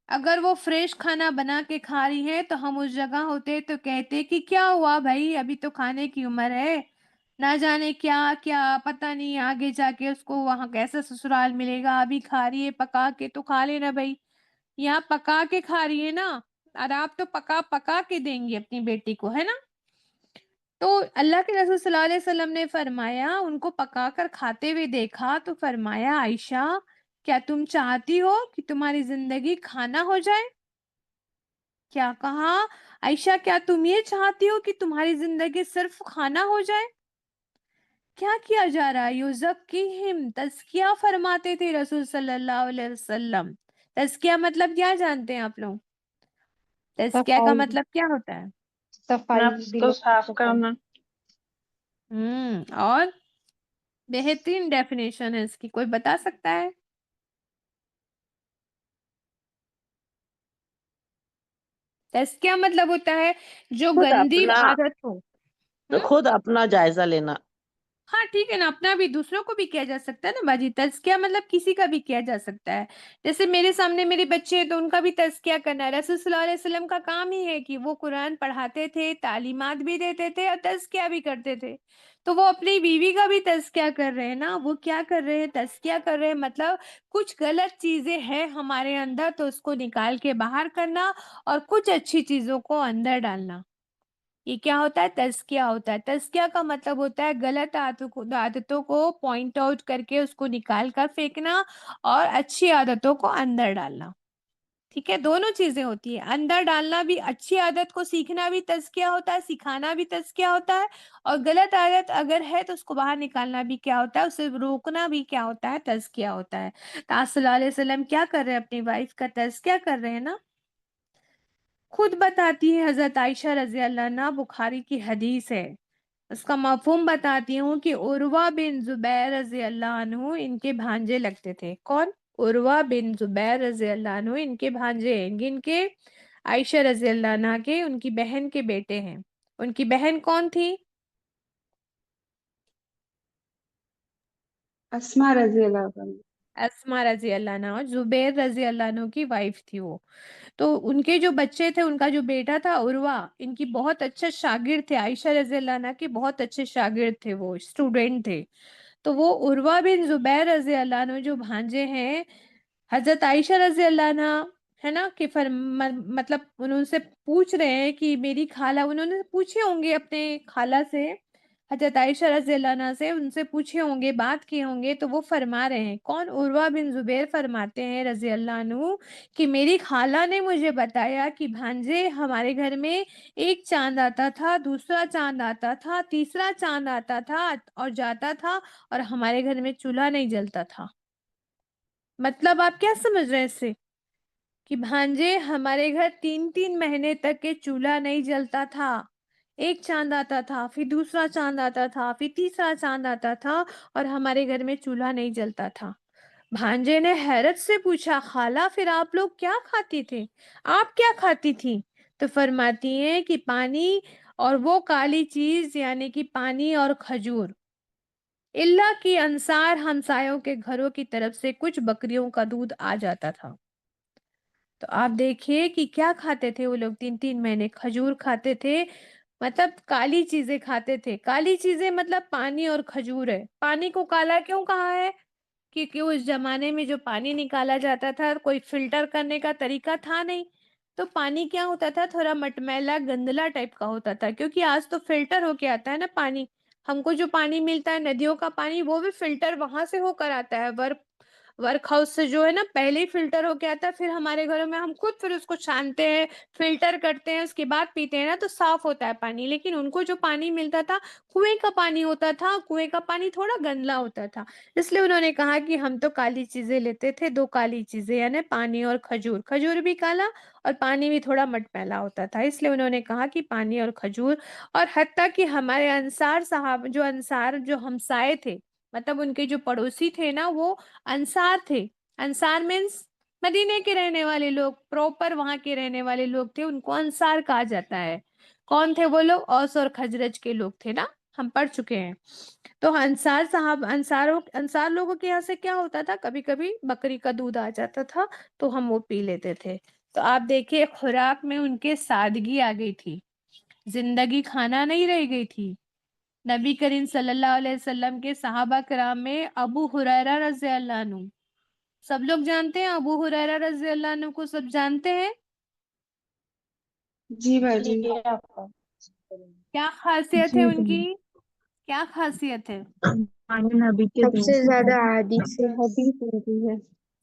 اگر وہ فریش کھانا بنا کے کھا رہی ہے تو ہم اس جگہ ہوتے تو کہتے کہ کیا ہوا بھائی، ابھی تو کھانے کی عمر ہے، نہ جانے کیا کیا، پتہ نہیں آگے جا کے اس کو وہاں کیسا سسرال ملے گا، ابھی کھا رہی ہے پکا کے تو کھا لینا بھائی، یہاں پکا کے کھا رہی ہے نا، اور آپ تو پکا کے دیں گی اپنی بیٹی کو، ہے نا؟ تو اللہ کے رسول صلی اللہ علیہ وسلم نے فرمایا، ان کو پکا کر کھاتے ہوئے دیکھا تو فرمایا، عائشہ کیا تم چاہتی ہو کہ تمہاری زندگی کھانا ہو جائے؟ کیا کہا؟ عائشہ کیا تم یہ چاہتی ہو کہ تمہاری زندگی صرف کھانا ہو جائے؟ کیا کیا جا رہا ہے؟ یزکیہم، تزکیہ فرماتے تھے رسول صلی اللہ علیہ وسلم. تزکیہ مطلب کیا جانتے ہیں آپ لوگ؟ تزکیہ کا صفائی، مطلب کیا ہوتا ہے؟ صفائی نفس کو دلوں کی صاف صفائی. کرنا. اور بہترین ڈیفینیشن ہے اس کی، کوئی بتا سکتا ہے؟ تزکیہ مطلب ہوتا ہے جو خود گندی اپنا عادت ہو. خود اپنا جائزہ لینا. ہاں ٹھیک ہے نا، اپنا بھی دوسروں کو بھی کیا جا سکتا ہے نا باجی. تزکیہ مطلب کسی کا بھی کیا جا سکتا ہے. جیسے میرے سامنے میرے بچے ہیں تو ان کا بھی تزکیہ کرنا ہے. رسول صلی اللہ علیہ وسلم کا کام ہی ہے کہ وہ قرآن پڑھاتے تھے، تعلیمات بھی دیتے تھے اور تزکیہ بھی کرتے تھے. تو وہ اپنی بیوی کا بھی تزکیہ کر رہے ہیں نا. وہ کیا کر رہے ہیں؟ تزکیہ کر رہے ہیں. مطلب کچھ غلط چیزیں ہیں ہمارے اندر تو اس کو نکال کے باہر کرنا اور کچھ اچھی چیزوں کو اندر ڈالنا. یہ کیا ہوتا ہے؟ تزکیہ ہوتا ہے. تزکیہ کا مطلب ہوتا ہے غلط عادتوں کو پوائنٹ آؤٹ کر کے اس کو نکال کر پھینکنا اور اچھی عادتوں کو اندر ڈالنا. ٹھیک ہے، دونوں چیزیں ہوتی ہیں. اندر ڈالنا بھی، اچھی عادت کو سیکھنا بھی تزکیہ ہوتا ہے، سکھانا بھی تزکیہ ہوتا ہے. اور غلط عادت اگر ہے تو اس کو باہر نکالنا بھی کیا ہوتا ہے، اسے روکنا بھی کیا ہوتا ہے؟ تزکیہ ہوتا ہے. تو آپ صلی اللہ علیہ وسلم کیا کر رہے ہیں؟ اپنی وائف کا تزکیہ کر رہے ہیں نا. خود بتاتی ہے حضرت عائشہ رضی اللہ عنہا، بخاری کی حدیث ہے، اس کا مفہوم بتاتی ہوں کہ عروہ بن زبیر رضی اللہ عنہ ان کے بھانجے لگتے تھے. کون؟ عروہ بن زبیر رضی اللہ عنہ ان کے بھانجے ہیں. ان کے عائشہ رضی اللہ عنہا کے، ان کی بہن کے بیٹے ہیں. ان کی بہن کون تھی؟ اسماء رضی اللہ عنہ. اسماء رضی اللہ عنہا، زبیر رضی اللہ عنہ کی وائف تھی وہ. تو ان کے جو بچے تھے، ان کا جو بیٹا تھا عروہ، ان کی بہت اچھے شاگرد تھے. عائشہ رضی اللہ عنہا کے بہت اچھے شاگرد تھے، وہ اسٹوڈنٹ تھے. تو وہ عروہ بن زبیر رضی اللہ عنہ جو بھانجے ہیں حضرت عائشہ رضی اللہ عنہا، ہے نا، کہ مطلب انہوں سے پوچھ رہے ہیں کہ میری خالہ، انہوں نے پوچھے ہوں گے اپنے خالہ سے، حضرت عائشہ رضی اللہ عنہا سے ان سے پوچھے ہوں گے، بات کیے ہوں گے. تو وہ فرما رہے ہیں، کون؟ عروہ بن زبیر فرماتے ہیں رضی اللہ عنہ کہ میری خالہ نے مجھے بتایا کہ بھانجے ہمارے گھر میں ایک چاند آتا تھا، دوسرا چاند آتا تھا، تیسرا چاند آتا تھا اور جاتا تھا اور ہمارے گھر میں چولہا نہیں جلتا تھا. مطلب آپ کیا سمجھ رہے ہیں اس سے؟ کہ بھانجے ہمارے گھر 3 مہینے تک کے چولہا نہیں جلتا تھا. ایک چاند آتا تھا، پھر دوسرا چاند آتا تھا، پھر تیسرا چاند آتا تھا اور ہمارے گھر میں چولہا نہیں جلتا تھا. بھانجے نے حیرت سے پوچھا، خالہ پھر آپ لوگ کیا کھاتی تھے؟ آپ کیا کھاتی تھی؟ تو فرماتی ہیں کہ پانی اور وہ کالی چیز، یعنی کہ پانی اور کھجور. اللہ کی انصار ہمسایوں کے گھروں کی طرف سے کچھ بکریوں کا دودھ آ جاتا تھا. تو آپ دیکھیے کہ کیا کھاتے تھے وہ لوگ. 3 مہینے کھجور کھاتے تھے، مطلب کالی چیزیں کھاتے تھے. کالی چیزیں مطلب پانی اور کھجور ہے. پانی کو کالا کیوں کہا ہے؟ کیونکہ اس زمانے میں جو پانی نکالا جاتا تھا، کوئی فلٹر کرنے کا طریقہ تھا نہیں. تو پانی کیا ہوتا تھا؟ تھوڑا مٹمیلا گندلا ٹائپ کا ہوتا تھا. کیونکہ آج تو فلٹر ہو کے آتا ہے نا پانی. ہم کو جو پانی ملتا ہے ندیوں کا پانی، وہ بھی فلٹر وہاں سے ہو کر آتا ہے، ورک ہاؤس سے جو ہے نا، پہلے ہی فلٹر ہو کے آتا ہے. پھر ہمارے گھروں میں ہم خود پھر اس کو چھانتے ہیں، فلٹر کرتے ہیں، اس کے بعد پیتے ہیں نا، تو صاف ہوتا ہے پانی. لیکن ان کو جو پانی ملتا تھا کنویں کا پانی ہوتا تھا. کنویں کا پانی تھوڑا گندلا ہوتا تھا. اس لیے انہوں نے کہا کہ ہم تو کالی چیزیں لیتے تھے. 2 کالی چیزیں یعنی پانی اور کھجور. کھجور بھی کالا اور پانی بھی تھوڑا مٹمیلا ہوتا تھا. اس لیے انہوں نے کہا کہ پانی اور کھجور. اور حتیٰ کہ ہمارے انصار صاحب، جو ہمسائے تھے، مطلب ان کے جو پڑوسی تھے نا، وہ انصار تھے. انصار مینس مدینے کے رہنے والے لوگ، پراپر وہاں کے رہنے والے لوگ تھے. ان کو انصار کہا جاتا ہے. کون تھے وہ لوگ؟ اوس اور خزرج کے لوگ تھے نا، ہم پڑھ چکے ہیں. تو انصار لوگوں کے یہاں سے کیا ہوتا تھا، کبھی کبھی بکری کا دودھ آ جاتا تھا تو ہم وہ پی لیتے تھے. تو آپ دیکھیے خوراک میں ان کے سادگی آ گئی تھی. زندگی کھانا نہیں رہ گئی تھی. نبی کریم صلی اللہ علیہ وسلم کے صحابہ کرام میں ابو ہریرہ رضی اللہ عنہ، سب لوگ جانتے ہیں ابو ہریرہ رضی اللہ عنہ کو؟ سب جانتے ہیں جی باجی. کیا خاصیت ہے ان کی؟ کیا خاصیت ہے؟ سب سے زیادہ حدیث حدیث ہوتی ہے.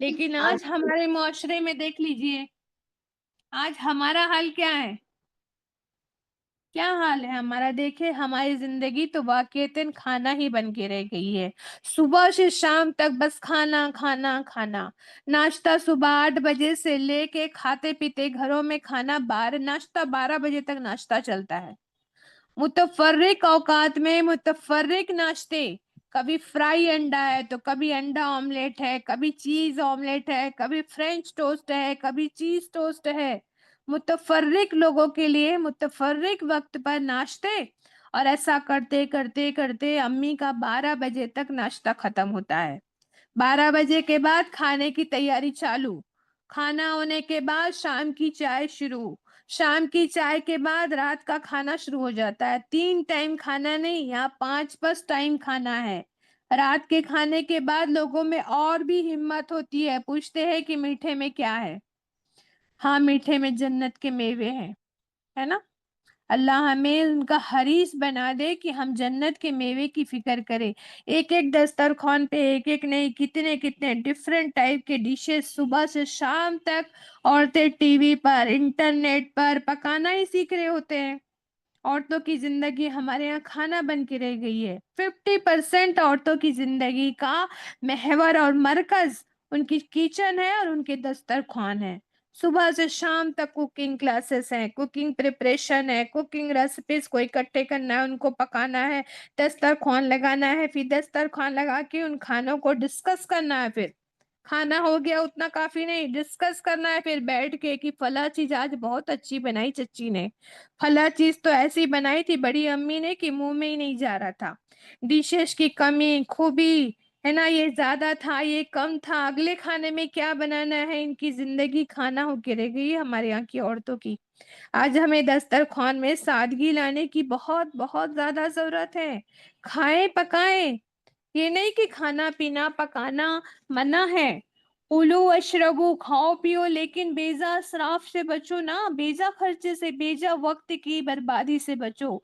لیکن آج ہمارے معاشرے میں دیکھ لیجئے، آج ہمارا حال کیا ہے، کیا حال ہے ہمارا؟ دیکھیں ہماری زندگی تو واقعتاً کھانا ہی بن کے رہ گئی ہے. صبح سے شام تک بس کھانا کھانا کھانا. ناشتہ صبح 8 بجے سے لے کے کھاتے پیتے گھروں میں کھانا، ناشتہ 12 بجے تک ناشتہ چلتا ہے. متفرق اوقات میں متفرق ناشتے، کبھی فرائی انڈا ہے تو کبھی انڈا آملیٹ ہے، کبھی چیز آملیٹ ہے، کبھی فرینچ ٹوسٹ ہے، کبھی چیز ٹوسٹ ہے. متفرق لوگوں کے لیے متفرق وقت پر ناشتے، اور ایسا کرتے کرتے کرتے امی کا 12 بجے تک ناشتہ ختم ہوتا ہے. 12 بجے کے بعد کھانے کی تیاری چالو، کھانا ہونے کے بعد شام کی چائے شروع، شام کی چائے کے بعد رات کا کھانا شروع ہو جاتا ہے. 3 ٹائم کھانا نہیں، یہاں 5 ٹائم کھانا ہے. رات کے کھانے کے بعد لوگوں میں اور بھی ہمت ہوتی ہے، پوچھتے ہیں کہ میٹھے میں کیا ہے. ہاں، میٹھے میں جنت کے میوے ہیں، ہے نا. اللہ ہمیں ان کا حریص بنا دے کہ ہم جنت کے میوے کی فکر کریں. ایک ایک دسترخوان پہ ایک ایک نہیں، کتنے کتنے ڈیفرنٹ ٹائپ کے ڈشز صبح سے شام تک عورتیں ٹی وی پر انٹرنیٹ پر پکانا ہی سیکھ رہے ہوتے ہیں. عورتوں کی زندگی ہمارے یہاں کھانا بن کے رہ گئی ہے. 50% عورتوں کی زندگی کا محور اور مرکز ان کی کچن ہے اور ان کے دسترخوان ہے. صبح سے شام تک کوکنگ کلاسز ہیں، کوکنگ پریپریشن ہے، کوکنگ ریسیپیز کو اکٹھے کرنا ہے، ان کو پکانا ہے، دسترخوان لگانا ہے، پھر دسترخوان لگا کے ان کھانوں کو ڈسکس کرنا ہے. پھر کھانا ہو گیا اتنا کافی نہیں، ڈسکس کرنا ہے پھر بیٹھ کے کہ فلاں چیز آج بہت اچھی بنائی چچی نے، فلاں چیز تو ایسی بنائی تھی بڑی امی نے کہ منہ میں ہی نہیں جا رہا تھا. ڈشز کی کمی خوبی ہے نا، یہ زیادہ تھا یہ کم تھا، اگلے کھانے میں کیا بنانا ہے. ان کی زندگی کھانا ہو کے رہ گئی ہے ہمارے یہاں کی عورتوں کی. آج ہمیں دسترخوان میں سادگی لانے کی بہت بہت زیادہ ضرورت ہے. کھائیں پکائیں، یہ نہیں کہ کھانا پینا پکانا منع ہے. کلو اشربو، کھاؤ پیو، لیکن بیجا اسراف سے بچو نا، بیجا خرچے سے، بیجا وقت کی بربادی سے بچو.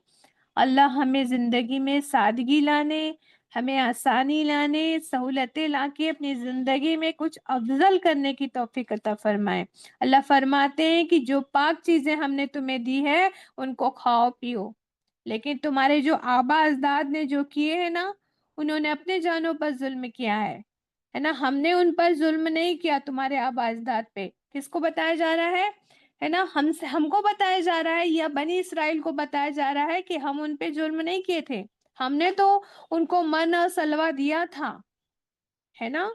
اللہ ہمیں زندگی میں سادگی لانے، ہمیں آسانی لانے، سہولتیں لا کے اپنی زندگی میں کچھ افضل کرنے کی توفیق عطا فرمائے. اللہ فرماتے ہیں کہ جو پاک چیزیں ہم نے تمہیں دی ہے ان کو کھاؤ پیو، لیکن تمہارے جو آبا اجداد نے جو کیے ہیں نا، انہوں نے اپنے جانوں پر ظلم کیا ہے نا. ہم نے ان پر ظلم نہیں کیا، تمہارے آبا اجداد پہ. کس کو بتایا جا رہا ہے نا، ہم کو بتایا جا رہا ہے، یا بنی اسرائیل کو بتایا جا رہا ہے کہ ہم ان پہ ظلم نہیں کیے تھے. ہم نے تو ان کو من اور سلوہ دیا تھا، ہے نا،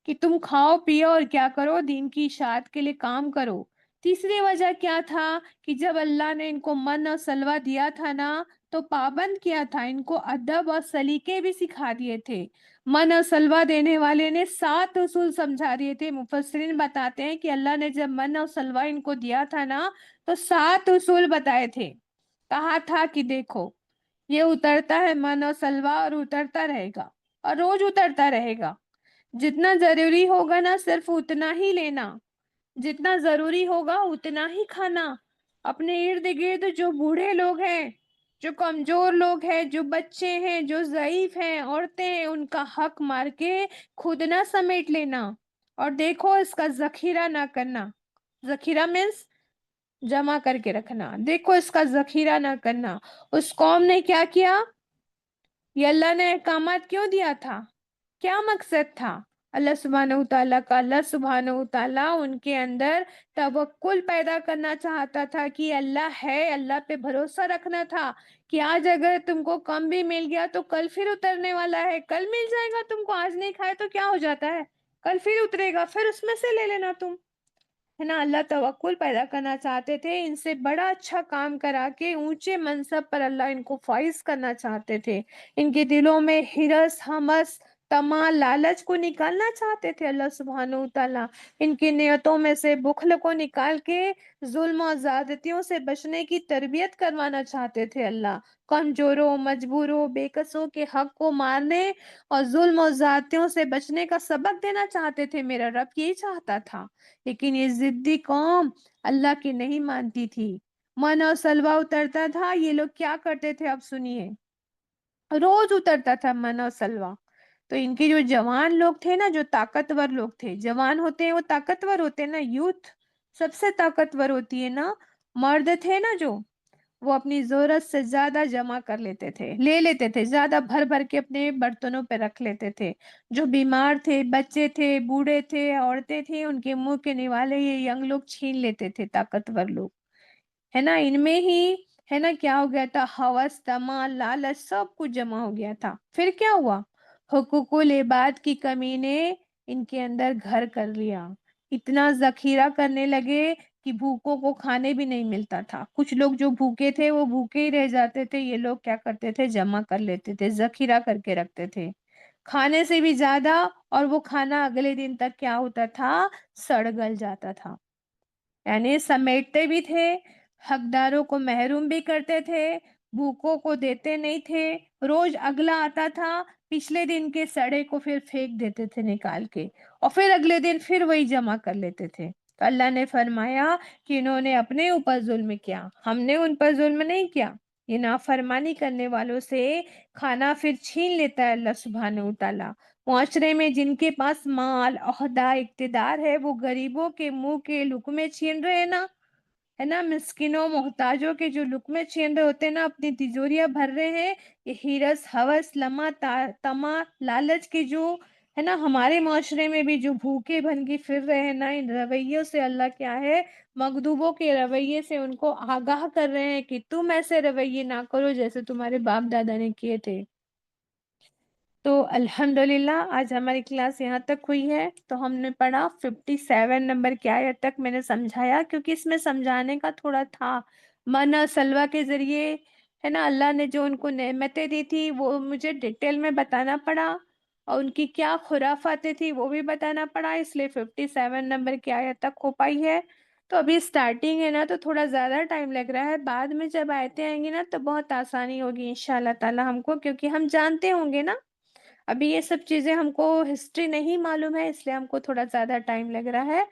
کہ تم کھاؤ پیو اور کیا کرو، دین کی اشاعت کے لیے کام کرو. تیسری وجہ کیا تھا کہ جب اللہ نے ان کو من اور سلوہ دیا تھا نا تو پابند کیا تھا، ان کو ادب اور سلیقے بھی سکھا دیے تھے. من اور سلوہ دینے والے نے 7 اصول سمجھا دیے تھے. مفسرین بتاتے ہیں کہ اللہ نے جب من اور سلوہ ان کو دیا تھا نا تو 7 اصول بتائے تھے. کہا تھا کہ دیکھو یہ اترتا ہے من اور سلوہ، اور اترتا رہے گا اور روز اترتا رہے گا. جتنا ضروری ہوگا نا صرف اتنا ہی لینا، جتنا ضروری ہوگا اتنا ہی کھانا. اپنے ارد گرد جو بوڑھے لوگ ہیں، جو کمزور لوگ ہیں، جو بچے ہیں، جو ضعیف ہیں، عورتیں ہیں، ان کا حق مار کے خود نہ سمیٹ لینا. اور دیکھو اس کا ذخیرہ نہ کرنا. ذخیرہ مینس جمع کر کے رکھنا. دیکھو اس کا ذخیرہ نہ کرنا. اس قوم نے کیا کیا؟ یہ اللہ نے احکامات کیوں دیا تھا؟ کیا مقصد تھا اللہ سبحانہ وتعالیٰ کا؟ اللہ سبحانہ وتعالیٰ ان کے اندر توکل پیدا کرنا چاہتا تھا کہ اللہ ہے، اللہ پہ بھروسہ رکھنا تھا کہ آج اگر تم کو کم بھی مل گیا تو کل پھر اترنے والا ہے. کل مل جائے گا تم کو، آج نہیں کھائے تو کیا ہو جاتا ہے، کل پھر اترے گا، پھر اس میں سے لے لینا تم، ہے نا. اللہ توکل پیدا کرنا چاہتے تھے. ان سے بڑا اچھا کام کرا کے اونچے منصب پر اللہ ان کو فائز کرنا چاہتے تھے. ان کے دلوں میں ہرس، ہمس، طمع، لالچ کو نکالنا چاہتے تھے اللہ سبحانہ وتعالیٰ. ان کی نیتوں میں سے بخل کو نکال کے ظلم و زیادتیوں سے بچنے کی تربیت کروانا چاہتے تھے اللہ. کمزوروں، مجبوروں، بے کسوں کے حق کو مارنے اور ظلم و زیادتیوں سے بچنے کا سبق دینا چاہتے تھے. میرا رب یہی چاہتا تھا، لیکن یہ ضدی قوم اللہ کی نہیں مانتی تھی. من اور سلوہ اترتا تھا. یہ لوگ کیا کرتے تھے اب سنیے، روز اترتا تھا من اور سلوہ. تو ان کے جو جوان لوگ تھے نا، جو طاقتور لوگ تھے، جوان ہوتے ہیں وہ طاقتور ہوتے ہیں نا، یوتھ سب سے طاقتور ہوتی ہے نا، مرد تھے نا جو، وہ اپنی ضرورت سے زیادہ جمع کر لیتے تھے، لے لیتے تھے، زیادہ بھر بھر کے اپنے برتنوں پہ رکھ لیتے تھے. جو بیمار تھے، بچے تھے، بوڑھے تھے، عورتیں تھیں، ان کے منہ کے نوالے یہ ینگ لوگ چھین لیتے تھے، طاقتور لوگ، ہے نا. ان میں ہی ہے نا کیا ہو گیا تھا، ہوس، طمع، لالچ سب کچھ جمع ہو گیا تھا. پھر کیا ہوا، حقوق العباد کی کمی نے ان کے اندر گھر کر لیا. اتنا ذخیرہ کرنے لگے کہ بھوکوں کو کھانے بھی نہیں ملتا تھا. کچھ لوگ جو بھوکے تھے وہ بھوکے ہی رہ جاتے تھے، یہ لوگ کیا کرتے تھے، جمع کر لیتے تھے، ذخیرہ کر کے رکھتے تھے، کھانے سے بھی زیادہ. اور وہ کھانا اگلے دن تک کیا ہوتا تھا، سڑ گل جاتا تھا. یعنی سمیٹتے بھی تھے، حقداروں کو محروم بھی کرتے تھے، بھوکوں کو دیتے نہیں تھے. روز اگلا آتا تھا، پچھلے دن کے سڑے کو پھر پھینک دیتے تھے نکال کے، اور پھر اگلے دن پھر وہی جمع کر لیتے تھے. تو اللہ نے فرمایا کہ انہوں نے اپنے اوپر ظلم کیا، ہم نے ان پر ظلم نہیں کیا. یہ نافرمانی کرنے والوں سے کھانا پھر چھین لیتا ہے اللہ سبحانہ و تعالیٰ. معاشرے میں جن کے پاس مال، عہدہ، اقتدار ہے، وہ غریبوں کے منہ کے لقمے چھین رہے ہیں نا، ہے نا، مسکینوں محتاجوں کے جو لقمے چھین رہے ہوتے ہیں نا، اپنی تجوریاں بھر رہے ہیں. یہ ہیرس، ہوس، لمع، طمع، لالچ کے جو ہے نا ہمارے معاشرے میں بھی جو بھوکے بھنگی پھر رہے ہیں نا، ان رویوں سے اللہ کیا ہے، مغضوبوں کے رویے سے ان کو آگاہ کر رہے ہیں کہ تم ایسے رویے نہ کرو جیسے تمہارے باپ دادا نے کیے تھے. تو الحمدللہ آج ہماری کلاس یہاں تک ہوئی ہے. تو ہم نے پڑھا 57 نمبر کی آیت تک میں نے سمجھایا، کیونکہ اس میں سمجھانے کا تھوڑا تھا. من سلوہ کے ذریعے ہے نا اللہ نے جو ان کو نعمتیں دی تھی وہ مجھے ڈیٹیل میں بتانا پڑا، اور ان کی کیا خرافاتیں تھی وہ بھی بتانا پڑا. اس لیے 57 نمبر کی آیت تک ہو پائی ہے. تو ابھی سٹارٹنگ ہے نا، تو تھوڑا زیادہ ٹائم لگ رہا ہے. بعد میں جب آیتیں آئیں گی نا تو بہت آسانی ہوگی انشاءاللہ تعالی ہم کو، کیونکہ ہم جانتے ہوں گے نا. ابھی یہ سب چیزیں ہم کو ہسٹری نہیں معلوم ہے، اس لیے ہم کو تھوڑا زیادہ ٹائم لگ رہا ہے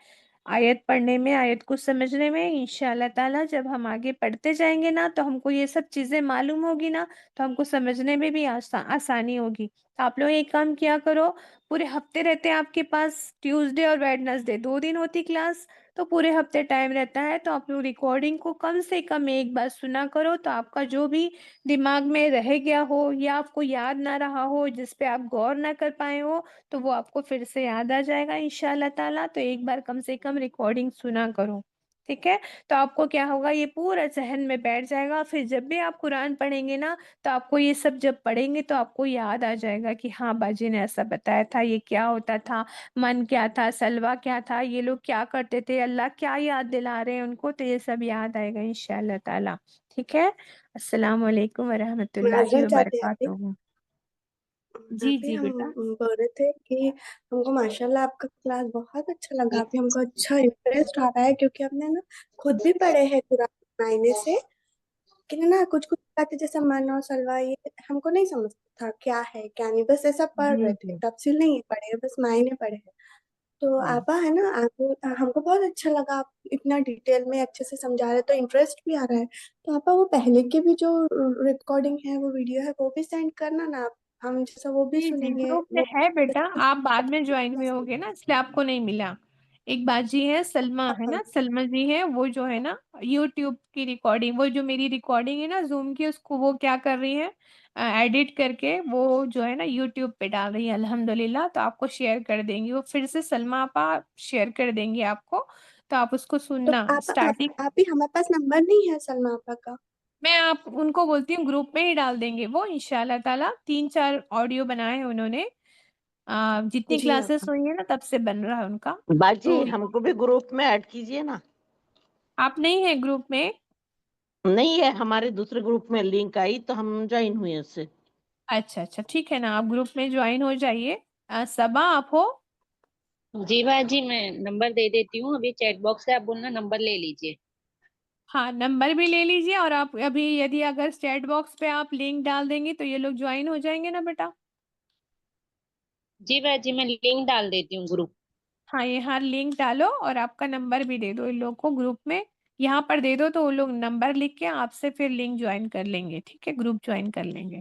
آیت پڑھنے میں، آیت کو سمجھنے میں. انشاءاللہ تعالی جب ہم آگے پڑھتے جائیں گے نا تو ہم کو یہ سب چیزیں معلوم ہوگی نا، تو ہم کو سمجھنے میں بھی آسانی ہوگی. تو آپ لوگ ایک کام کیا کرو، پورے ہفتے رہتے ہیں آپ کے پاس، ٹیوزڈے اور ویڈنسڈے 2 دن ہوتی کلاس، تو پورے ہفتے ٹائم رہتا ہے. تو آپ لوگ ریکارڈنگ کو کم سے کم ایک بار سنا کرو، تو آپ کا جو بھی دماغ میں رہ گیا ہو یا آپ کو یاد نہ رہا ہو، جس پہ آپ غور نہ کر پائے ہو، تو وہ آپ کو پھر سے یاد آ جائے گا انشاءاللہ تعالیٰ. تو ایک بار کم سے کم ریکارڈنگ سنا کرو، ٹھیک ہے. تو آپ کو کیا ہوگا، یہ پورا ذہن میں بیٹھ جائے گا. پھر جب بھی آپ قرآن پڑھیں گے نا تو آپ کو یہ سب جب پڑھیں گے تو آپ کو یاد آ جائے گا کہ ہاں باجی نے ایسا بتایا تھا، یہ کیا ہوتا تھا، من کیا تھا، سلوہ کیا تھا، یہ لوگ کیا کرتے تھے، اللہ کیا یاد دلا رہے ہیں ان کو. تو یہ سب یاد آئے گا انشاءاللہ تعالیٰ، ٹھیک ہے. السلام علیکم ورحمۃ اللہ معذرت چاہتے ہیں وبرکاتہ. جی آپ ہی جی ہم بیٹا. بول رہے تھے کہ ہم کو ماشاءاللہ آپ کا کلاس بہت اچھا لگا. آپ ہم کو اچھا انٹرسٹ آ رہا ہے کیونکہ ہم نے نا خود بھی پڑھے ہیں قرآن معنی سے، لیکن نا کچھ کچھ باتیں جیسے من اور سلوہ یہ ہم کو نہیں سمجھتا تھا کیا ہے کیا نہیں، بس ایسا پڑھ جی رہے جی تھے، تفصیل نہیں پڑھے، بس معنی پڑھے ہیں. تو جی. آپا ہے نا، آپ ہم کو بہت اچھا لگا، آپ اتنا ڈیٹیل میں اچھے سے سمجھا رہے، تو انٹرسٹ بھی آ رہا ہے. تو آپا وہ پہلے کے بھی جو ریکارڈنگ ہے، وہ ویڈیو ہے، وہ بھی سینڈ کرنا نا آپ، ہم جیسا وہ بھی جی جی سنیں گے. گروپ میں وہ ہے بیٹا، آپ بعد میں جوائن ہوئے ہوگے نا اس لیے آپ کو نہیں ملا. ایک باجی ہے سلمہ، ہے نا، سلمہ جی ہے، وہ جو ہے نا یوٹیوب کی ریکارڈنگ، وہ جو میری ریکارڈنگ ہے نا زوم کی، اس کو وہ کیا کر رہی ہے، ایڈٹ کر کے وہ جو ہے نا یوٹیوب پہ ڈال رہی ہے الحمدللہ. تو آپ کو شیئر کر دیں گی وہ، پھر سے سلمہ آپا شیئر کر دیں گی آپ کو، تو آپ اس کو تو سننا آپ اسٹارٹنگ. ہی ہمارے پاس نمبر نہیں ہے سلمہ آپا کا. میں آپ ان کو بولتی ہوں گروپ میں ہی ڈال دیں گے وہ انشاءاللہ تعالیٰ. 3-4 آڈیو بنائے ہیں انہوں نے، جتنی جی آپا. کلاسز ہوئی ہیں نا تب سے بن رہا ہے ان کا. باجی تو ہم کو بھی گروپ میں ایڈ کیجیے نا. آپ نہیں ہیں گروپ میں؟ نہیں ہے، ہمارے دوسرے گروپ میں لنک آئی تو ہم جوائن ہوئے اس سے. اچھا اچھا ٹھیک ہے نا، آپ گروپ میں جوائن ہو جائیے. صبا آپ ہو؟ جی باجی میں نمبر دے دیتی ہوں، ابھی چیٹ باکس سے آپ بولنا نمبر لے لیجئے. ہاں نمبر بھی لے لیجیے، اور آپ ابھی یدی اگر چیٹ باکس پہ آپ لنک ڈال دیں گے تو یہ لوگ جوائن ہو جائیں گے نا بیٹا. جی باجی میں لنک ڈال دیتی ہوں گروپ. ہاں یہاں لنک ڈالو اور آپ کا نمبر بھی دے دو ان لوگ کو گروپ میں، یہاں پر دے دو تو وہ لوگ نمبر لکھ کے آپ سے پھر لنک جوائن کر لیں گے، ٹھیک ہے، گروپ جوائن کر لیں گے.